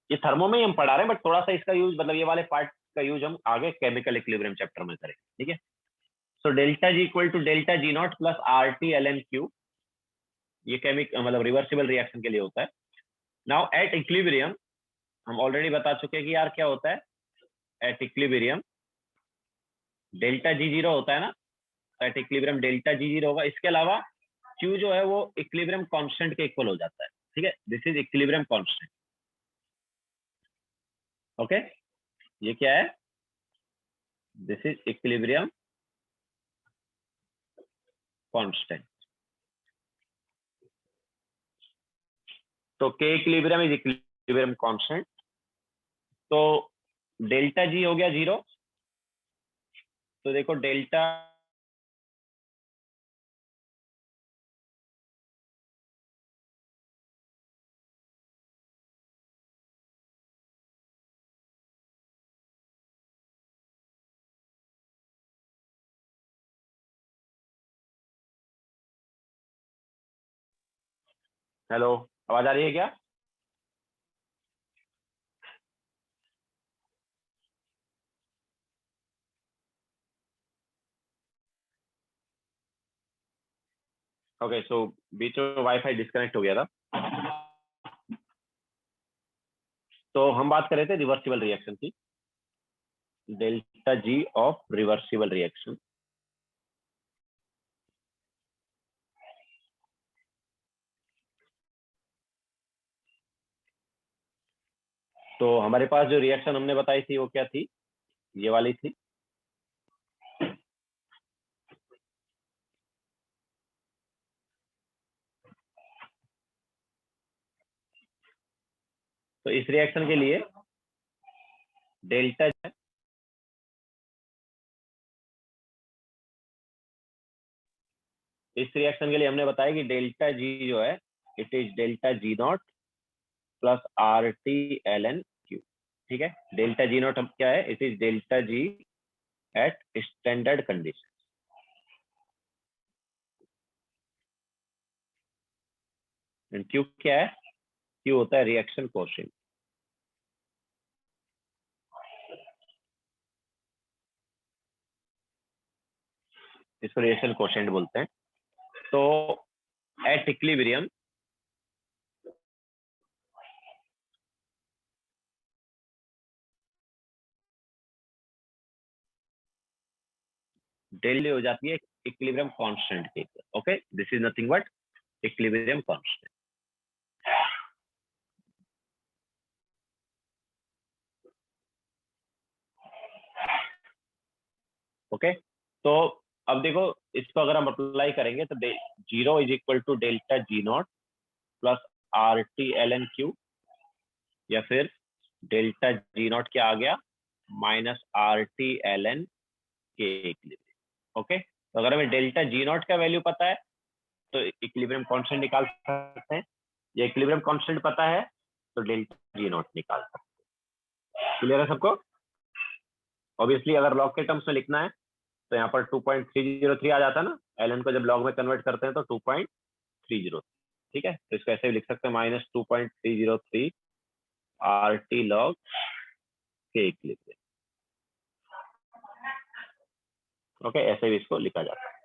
ये थर्मो में ही हम पढ़ा रहे हैं, बट थोड़ा सा इसका यूज, मतलब ये वाले पार्ट का यूज हम आगे केमिकल इक्विलिब्रियम चैप्टर में करेंगे, ठीक है? So delta G equal to delta G naught plus R T L N Q, ये मतलब रिवर्सिबल रिएक्शन के लिए होता है। नाउ एट इक्विलिब्रियम हम ऑलरेडी बता चुके हैं कि यार क्या होता है at equilibrium, delta G zero होता है ना, at equilibrium delta G zero होगा। इसके अलावा क्यू जो है वो इक्विलिब्रियम कांस्टेंट के इक्वल हो जाता है, ठीक है? This is equilibrium constant. Okay, ये क्या है? This is equilibrium constant. तो के इक्विलिब्रियम इज इक्विलिब्रियम कांस्टेंट। तो डेल्टा जी हो गया जीरो, तो देखो डेल्टा हेलो, आवाज आ रही है क्या? ओके, सो बीच में वाईफाई डिस्कनेक्ट हो गया था। तो हम बात कर रहे थे रिवर्सिबल रिएक्शन की, delta G of reversible reaction. तो हमारे पास जो रिएक्शन हमने बताई थी वो क्या थी? ये वाली थी। तो इस रिएक्शन के लिए डेल्टा, इस रिएक्शन के लिए हमने बताया कि डेल्टा जी जो है it is delta G naught plus R T L N Q, ठीक है? डेल्टा जी नॉट क्या है? It is delta G at standard condition, and Q क्या है? क्यू होता है रिएक्शन कोएफिशिएंट। इसको रिएक्शन कोएफिशिएंट बोलते हैं। तो एट इक्विलिब्रियम डेल्टा हो जाती है इक्विलिब्रियम कांस्टेंट के। Okay, this is nothing but equilibrium constant. Okay, तो अब देखो इसको अगर हम अप्लाई करेंगे तो zero is equal to delta G naught plus R T L N Q, या फिर डेल्टा जी नॉट क्या आ गया? Minus R T L N के इक्विलिब्रियम। ओके, तो अगर हमें डेल्टा जी नॉट का वैल्यू पता है तो इक्विलिब्रियम कांस्टेंट निकाल सकते हैं, या इक्विलिब्रियम कांस्टेंट पता है तो डेल्टा जी नॉट निकाल सकते हैं। क्लियर है सबको? ऑब्वियसली अगर लॉग के टर्म्स में लिखना है तो यहाँ पर 2.303 आ जाता है ना, एल को जब लॉग में कन्वर्ट करते हैं तो 2.30, ठीक है? तो इसको ऐसे भी लिख सकते हैं माइनस 2.303 आर टी लॉग के इक्विलिब्रियम। ओके, ऐसे भी इसको लिखा जाता है।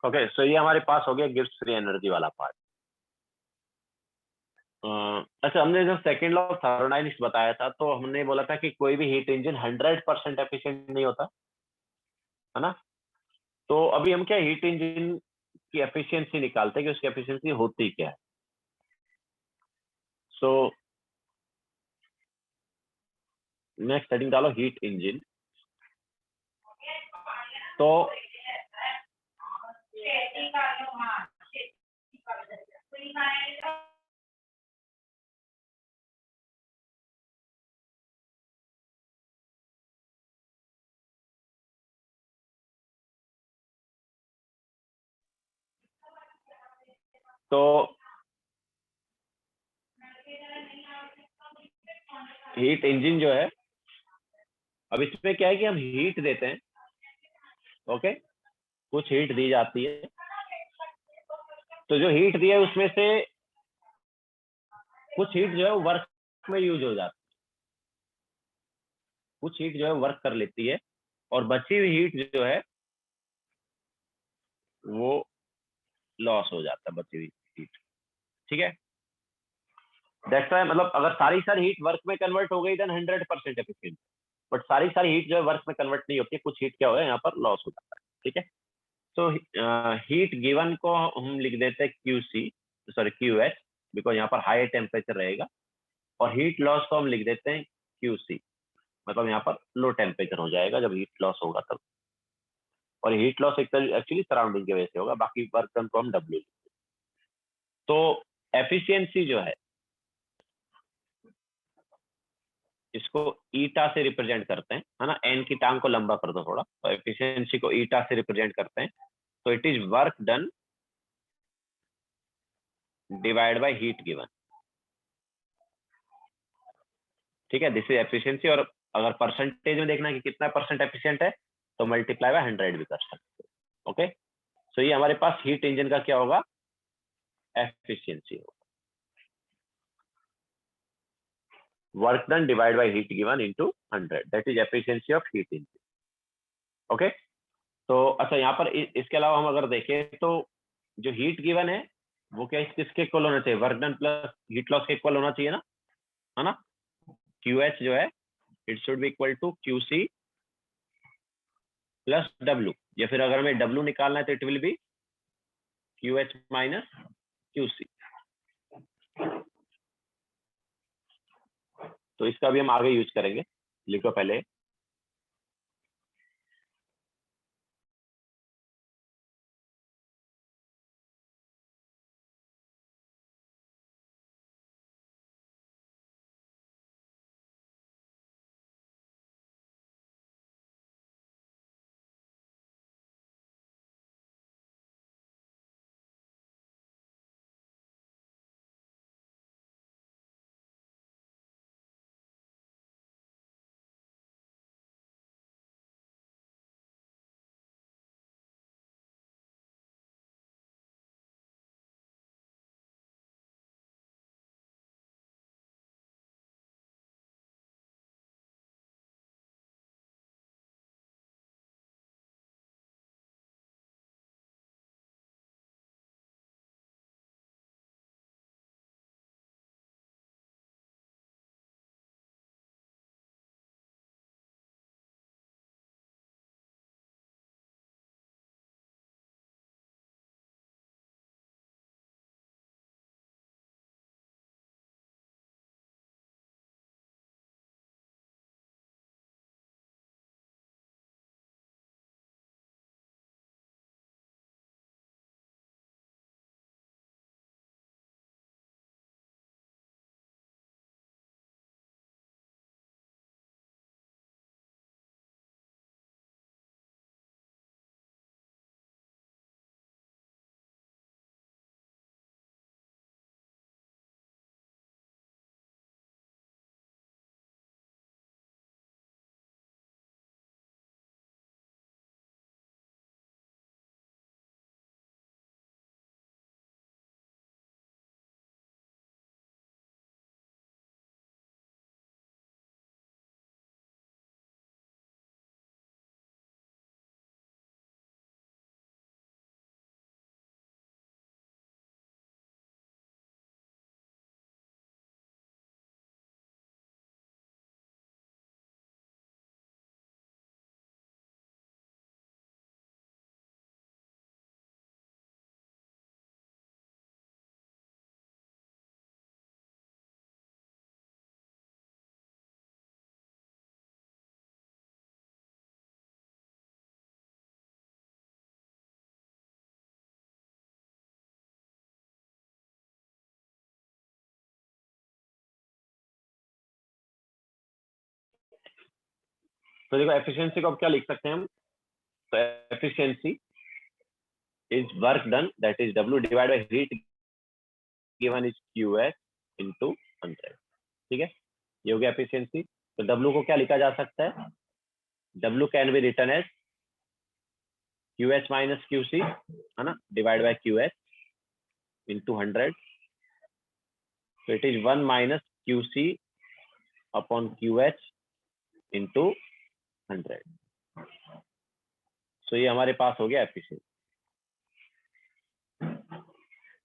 ओके, सो ये हमारे पास हो गया गिव्स फ्री एनर्जी वाला पार्ट। अच्छा, हमने जब सेकेंड लॉ ऑफ थर्मोडायनेमिक्स बताया था तो हमने बोला था कि कोई भी हीट इंजन 100% एफिशिएंट नहीं होता, है ना। तो अभी हम क्या हीट इंजन की एफिशिएंसी निकालते हैं कि उसकी एफिशिएंसी होती क्या है। सो नेक्स्ट हेडिंग डालो हीट इंजन। तो हीट इंजन जो है, अब इसमें क्या है कि हम हीट देते हैं, ओके, कुछ हीट दी जाती है। तो जो हीट दी है उसमें से कुछ हीट जो है वर्क में यूज हो जाती है, कुछ हीट जो है वर्क कर लेती है, और बची हुई हीट जो है वो लॉस हो जाता है, बची हुई हीट। ठीक है, दैट्स व्हाई मतलब अगर सारी हीट वर्क में कन्वर्ट हो गई देन 100% एफिशिएंट, बट सारी हीट जो है वर्क में कन्वर्ट नहीं होती, कुछ हीट क्या हो यहाँ पर लॉस हो जाता है। ठीक है, तो हीट गिवन को हम लिख देते हैं क्यूसी, सॉरी क्यूएच, बिकॉज यहाँ पर हाई टेम्परेचर रहेगा, और हीट लॉस को हम लिख देते हैं क्यूसी, मतलब यहाँ पर लो टेम्परेचर हो जाएगा जब हीट लॉस होगा तब। और हीट लॉस एक्चुअली सराउंडिंग की वजह से होगा, बाकी वर्क डन को हम डब्ल्यू। तो एफिशिएंसी जो है इसको ईटा से रिप्रेजेंट करते हैं, है ना। एन की टांग को लंबा कर दो थोड़ा, तो एफिशिएंसी को ईटा से रिप्रेजेंट करते हैं। तो it is work done divide by heat given. ठीक है, दिस इज एफिशिएंसी। और अगर परसेंटेज में देखना है कि कितना परसेंट एफिशिएंट है, तो मल्टीप्लाई बाय 100 भी कर सकते हो। ओके, सो ये हमारे पास हीट इंजन का क्या होगा, एफिशिएंसी होगा, work done divide by heat given into 100, that is efficiency of heat engine. Okay, तो अच्छा यहाँ पर इसके अलावा हम अगर देखें तो जो हीट गिवन है वो क्या किसके इक्वल होना चाहिए, work done plus heat loss के इक्वल होना चाहिए ना, है ना। क्यूएच जो है it should be equal to QC plus W, या फिर अगर हमें डब्ल्यू निकालना है तो it will be QH minus QC. तो इसका भी हम आगे यूज करेंगे, लिखो पहले। तो देखो एफिशिएंसी को अब क्या लिख सकते हैं हम, तो efficiency is work done that is W divide by heat given is QH into 100। ठीक है, ये हो गया एफिशिएंसी। तो W को क्या लिखा जा सकता है, W can be written as QH minus QC, है ना, डिवाइड बाय QH इनटू 100। तो it is 1 minus QC upon QH into 100। So ये हमारे पास हो गया एफिशिएंसी।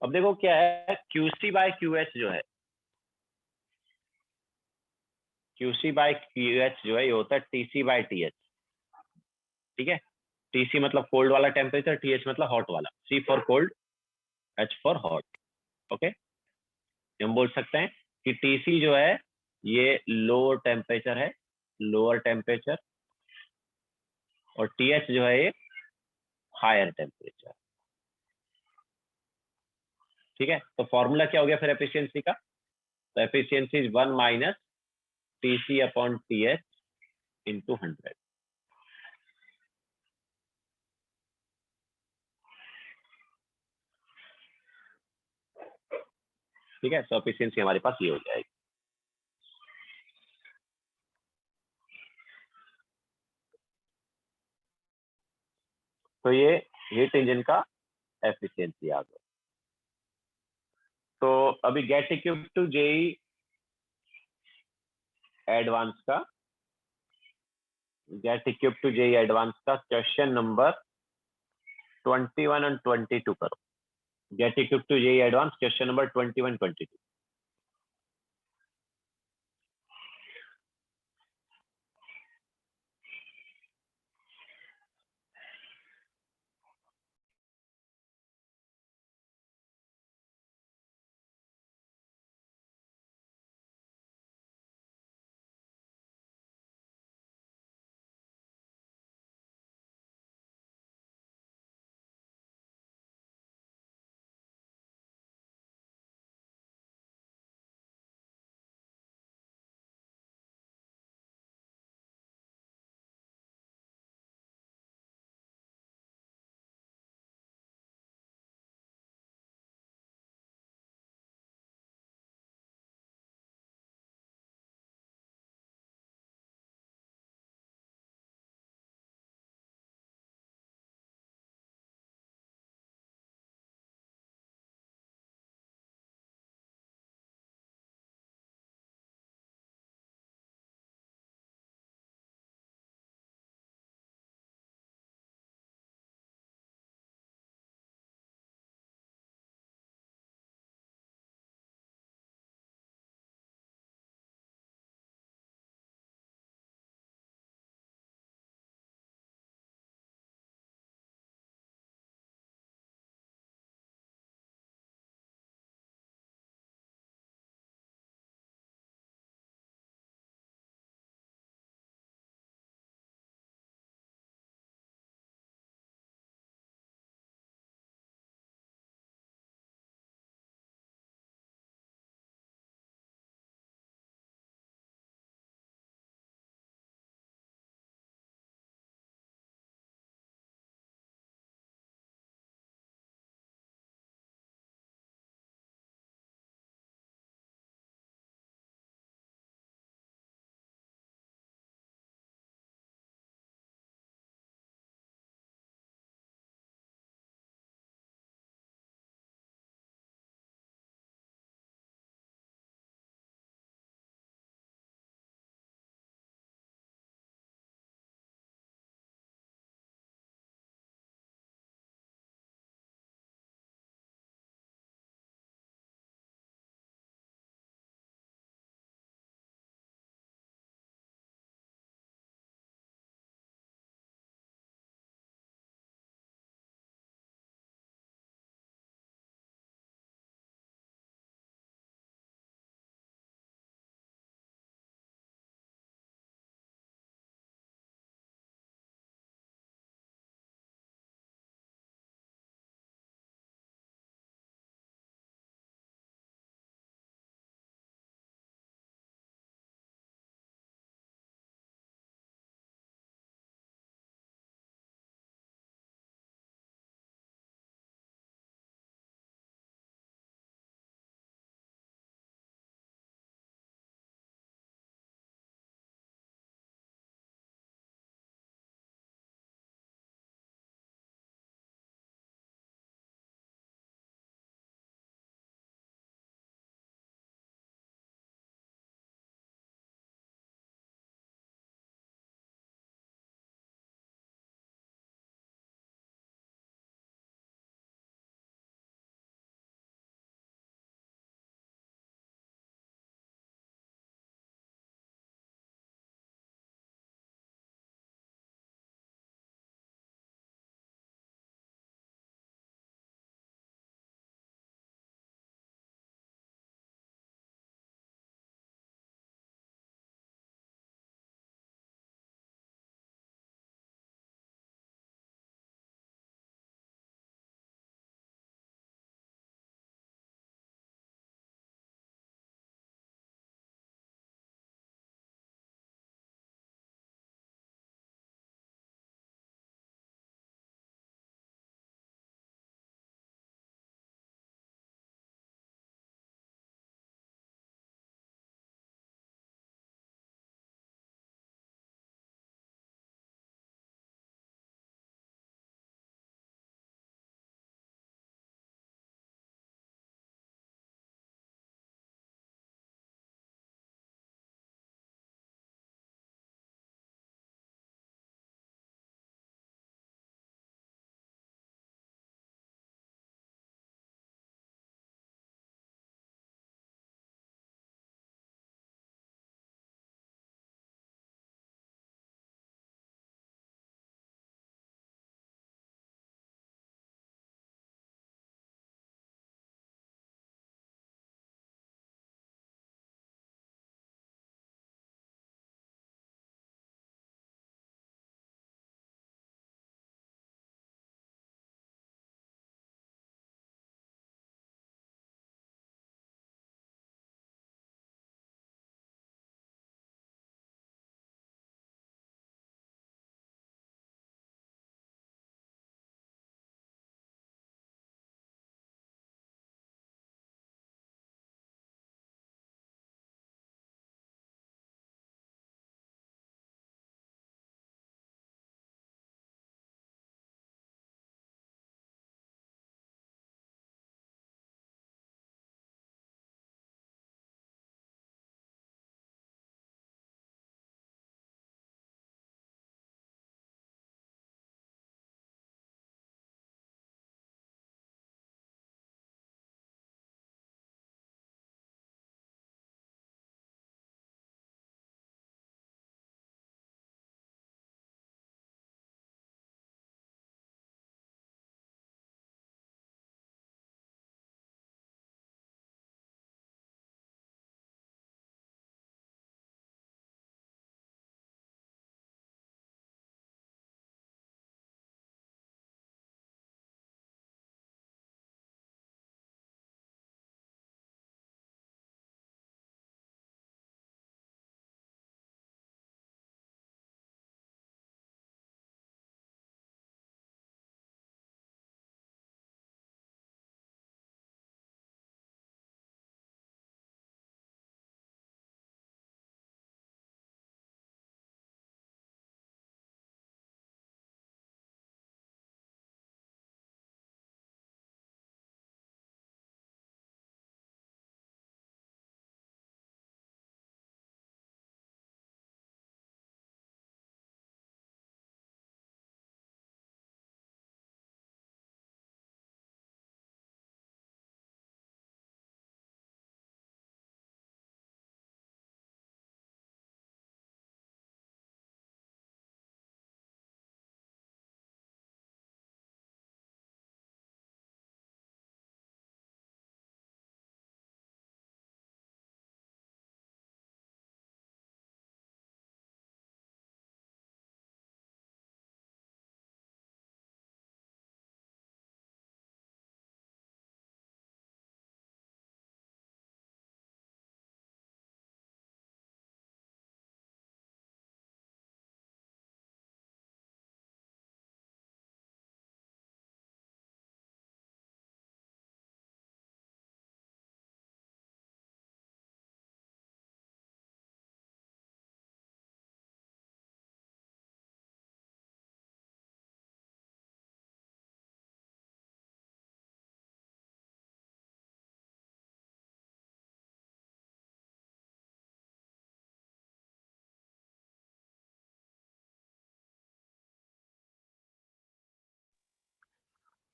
अब देखो क्या है, QC बाय QH जो है, QC बाय QH जो है ये होता है TC बाय TH। ठीक है, TC मतलब कोल्ड वाला टेम्परेचर, TH मतलब हॉट वाला, C for cold, H for hot. Okay, हम बोल सकते हैं कि TC जो है ये लोअर टेम्परेचर है, लोअर टेम्परेचर, और TH जो है ये हायर टेम्परेचर। ठीक है, तो फॉर्मूला क्या हो गया फिर एफिशिएंसी का, तो efficiency is 1 minus TC upon TH into 100। ठीक है, तो एफिशिएंसी हमारे पास ये हो जाएगी। तो ये हीट इंजन का एफिशिएंसी आ गया। तो अभी get equipped to JEE advance का, get equipped to JEE advance का क्वेश्चन नंबर 21 और 22 करो। Get equipped to JEE advance question number 21, 22।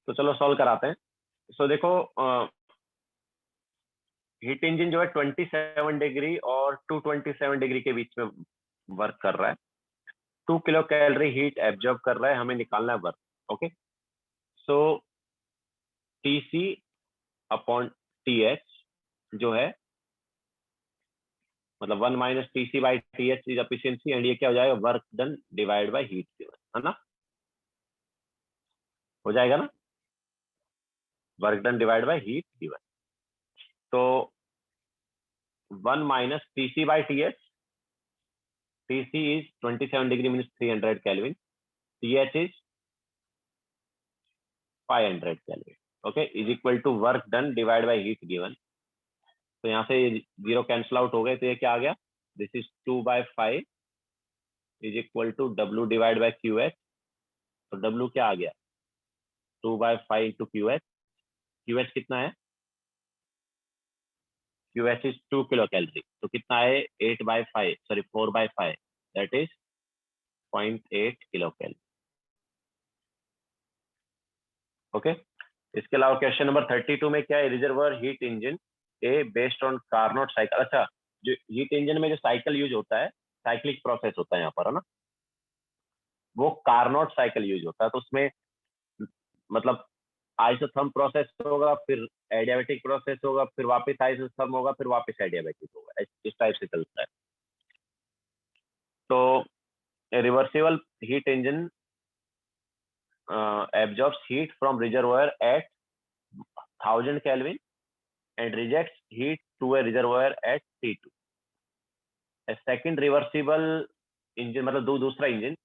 तो चलो सॉल्व कराते हैं। सो देखो हीट इंजन जो है 27 डिग्री और 227 डिग्री के बीच में वर्क कर रहा है। 2 किलो कैलोरी हीट एब्जॉर्ब कर रहा है, हमें निकालना है work. Okay, so T C upon T H जो है, मतलब 1 minus T C by T H is efficiency, and ये क्या हो जाएगा, work done divide by heat given, है ना, हो जाएगा ना, work done divide by heat given. तो 1 minus T C by T H, T C is 27 degree means 300 kelvin, T H is 500 kelvin. Okay, is equal to work done divide by heat given. तो यहाँ से zero cancel out हो गए, तो ये क्या आ गया, this is 2/5 is equal to W divide by Q H. तो डब्ल्यू क्या आ गया, 2/5 into Q H. Q H कितना है, Q H is 2 kilocalorie, तो कितना है, 8/5 sorry 4/5, that is 0.8 kilocalorie. Okay, इसके अलावा क्वेश्चन नंबर 32 में क्या है, reservoir heat engine A based on Carnot cycle. अच्छा, जो हीट इंजन में जो साइकिल यूज होता है, साइक्लिक प्रोसेस होता है यहाँ पर, है ना, वो कार्नोट साइकिल यूज होता है। तो उसमें मतलब आइसोथर्म प्रोसेस होगा, फिर एडियाबैटिक प्रोसेस होगा, फिर वापस आइसोथर्म होगा, फिर वापस एडियाबैटिक होगा, इस टाइप से चलता है। तो reversible heat engine absorbs heat from reservoir at 1000 Kelvin and rejects heat to a reservoir at T2. A second reversible engine मतलब दूसरा इंजन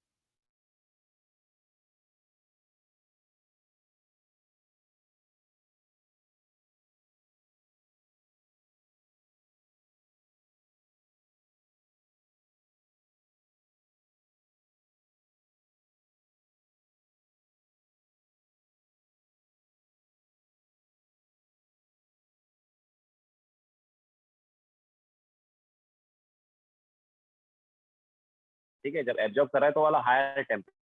ठीक है, जब एब्जॉर्ब कर रहा है तो वाला हायर टेम्परेचर।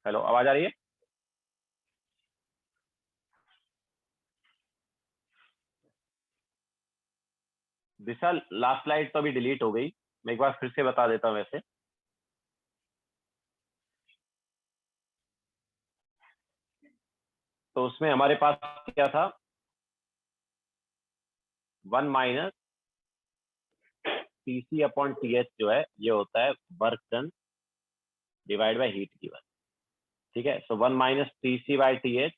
हेलो, आवाज आ रही है? दिशा, लास्ट स्लाइड तो अभी डिलीट हो गई, मैं एक बार फिर से बता देता हूँ वैसे। तो उसमें हमारे पास क्या था, 1 minus T C upon T H जो है, ये होता है work done divide by heat given. ठीक है, so 1 minus T C by T H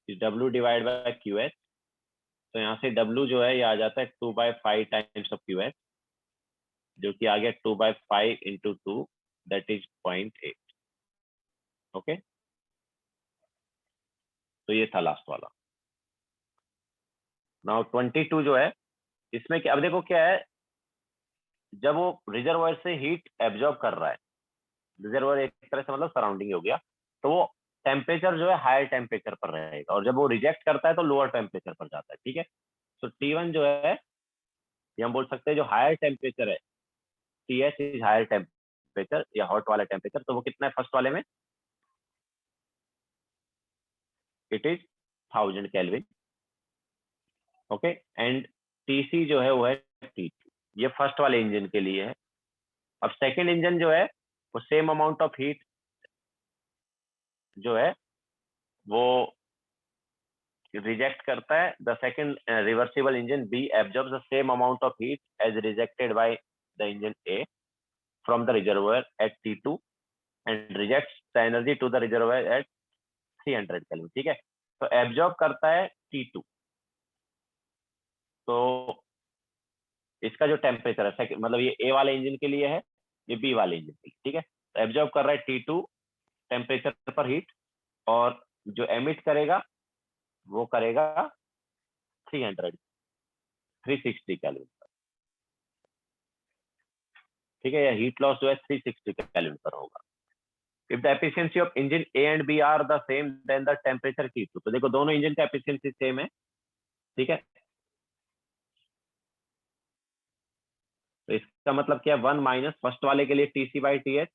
W divide by Q H. तो यहाँ से डब्ल्यू जो है ये आ जाता है 2/5 टाइम्स ऑफ क्यू एच, जो कि आ गया 2/5 इंटू 2, दैट इज 0.8। ओके, तो ये था लास्ट वाला। नाउ 22 जो है, इसमें क्या, अब देखो क्या है, जब वो रिजर्वायर से हीट एब्जॉर्ब कर रहा है, रिजर्वायर एक तरह से मतलब सराउंडिंग हो गया, तो वो टेम्परेचर जो है हायर टेम्परेचर पर रहेगा, और जब वो रिजेक्ट करता है तो लोअर टेम्परेचर पर जाता है। ठीक है, तो T1 जो है, ये हम बोल सकते हैं जो हायर टेम्परेचर है, TH इज हायर टेम्परेचर या हॉट वाला टेम्परेचर, तो वो कितना है फर्स्ट वाले में, it is 1000 kelvin. Okay, and TC जो है वो है T2, ये फर्स्ट वाले इंजन के लिए है। अब सेकेंड इंजन जो है, वो सेम अमाउंट ऑफ हीट जो है वो रिजेक्ट करता है, the second reversible engine B absorbs the same amount of heat as rejected by the engine A from the reservoir at T2 and rejects the energy to the reservoir at 300 kelvin. ठीक है, तो absorb करता है T2, तो इसका जो temperature है मतलब ये ए वाले इंजन के लिए है, ये बी वाले इंजन के लिए। ठीक है, तो एब्जॉर्ब कर रहा है T2 टेम्परेचर पर हीट, और जो एमिट करेगा वो करेगा 360 केल्विन। ठीक है, या हीट लॉस जो है 360 केल्विन पर होगा। If the efficiency of engine A and B are the same then the temperature T2, तो देखो दोनों इंजन का एफिशिएंसी सेम है। ठीक है, तो इसका मतलब क्या है, 1 माइनस फर्स्ट वाले के लिए TC/TH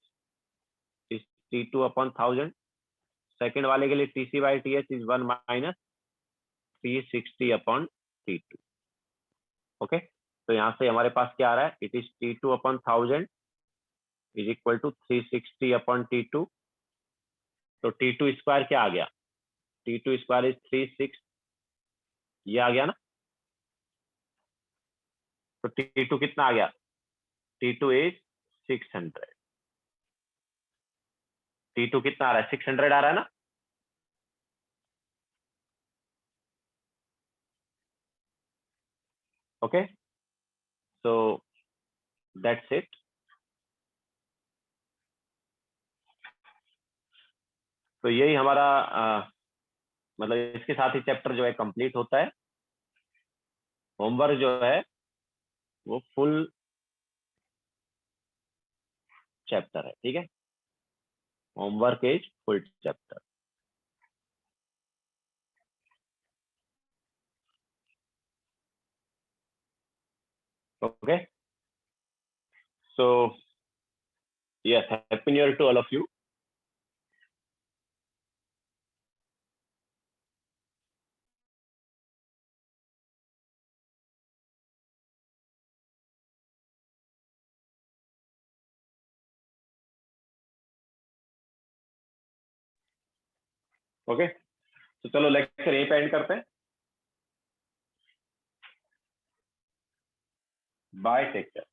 T2 अपॉन 1000, सेकेंड वाले के लिए TC/TH is 1 minus 360 upon T2। Okay, तो यहाँ से हमारे पास क्या आ रहा है, it is T2 upon 1000 is equal to 360 upon T2। तो T2 स्क्वायर क्या आ गया, T2 स्क्वायर इज 36, ये आ गया ना। तो T2 कितना आ गया, T2 इज 600। T2 कितना आ रहा है, 600 आ रहा है ना। Okay, so that's it. तो यही हमारा मतलब इसके साथ ही चैप्टर जो है कंप्लीट होता है। होमवर्क जो है वो फुल चैप्टर है। ठीक है, homework is full chapter. Okay, so yes, happy new year to all of you. Okay, तो चलो लेक्चर यहीं पे एंड करते हैं। Bye, take care.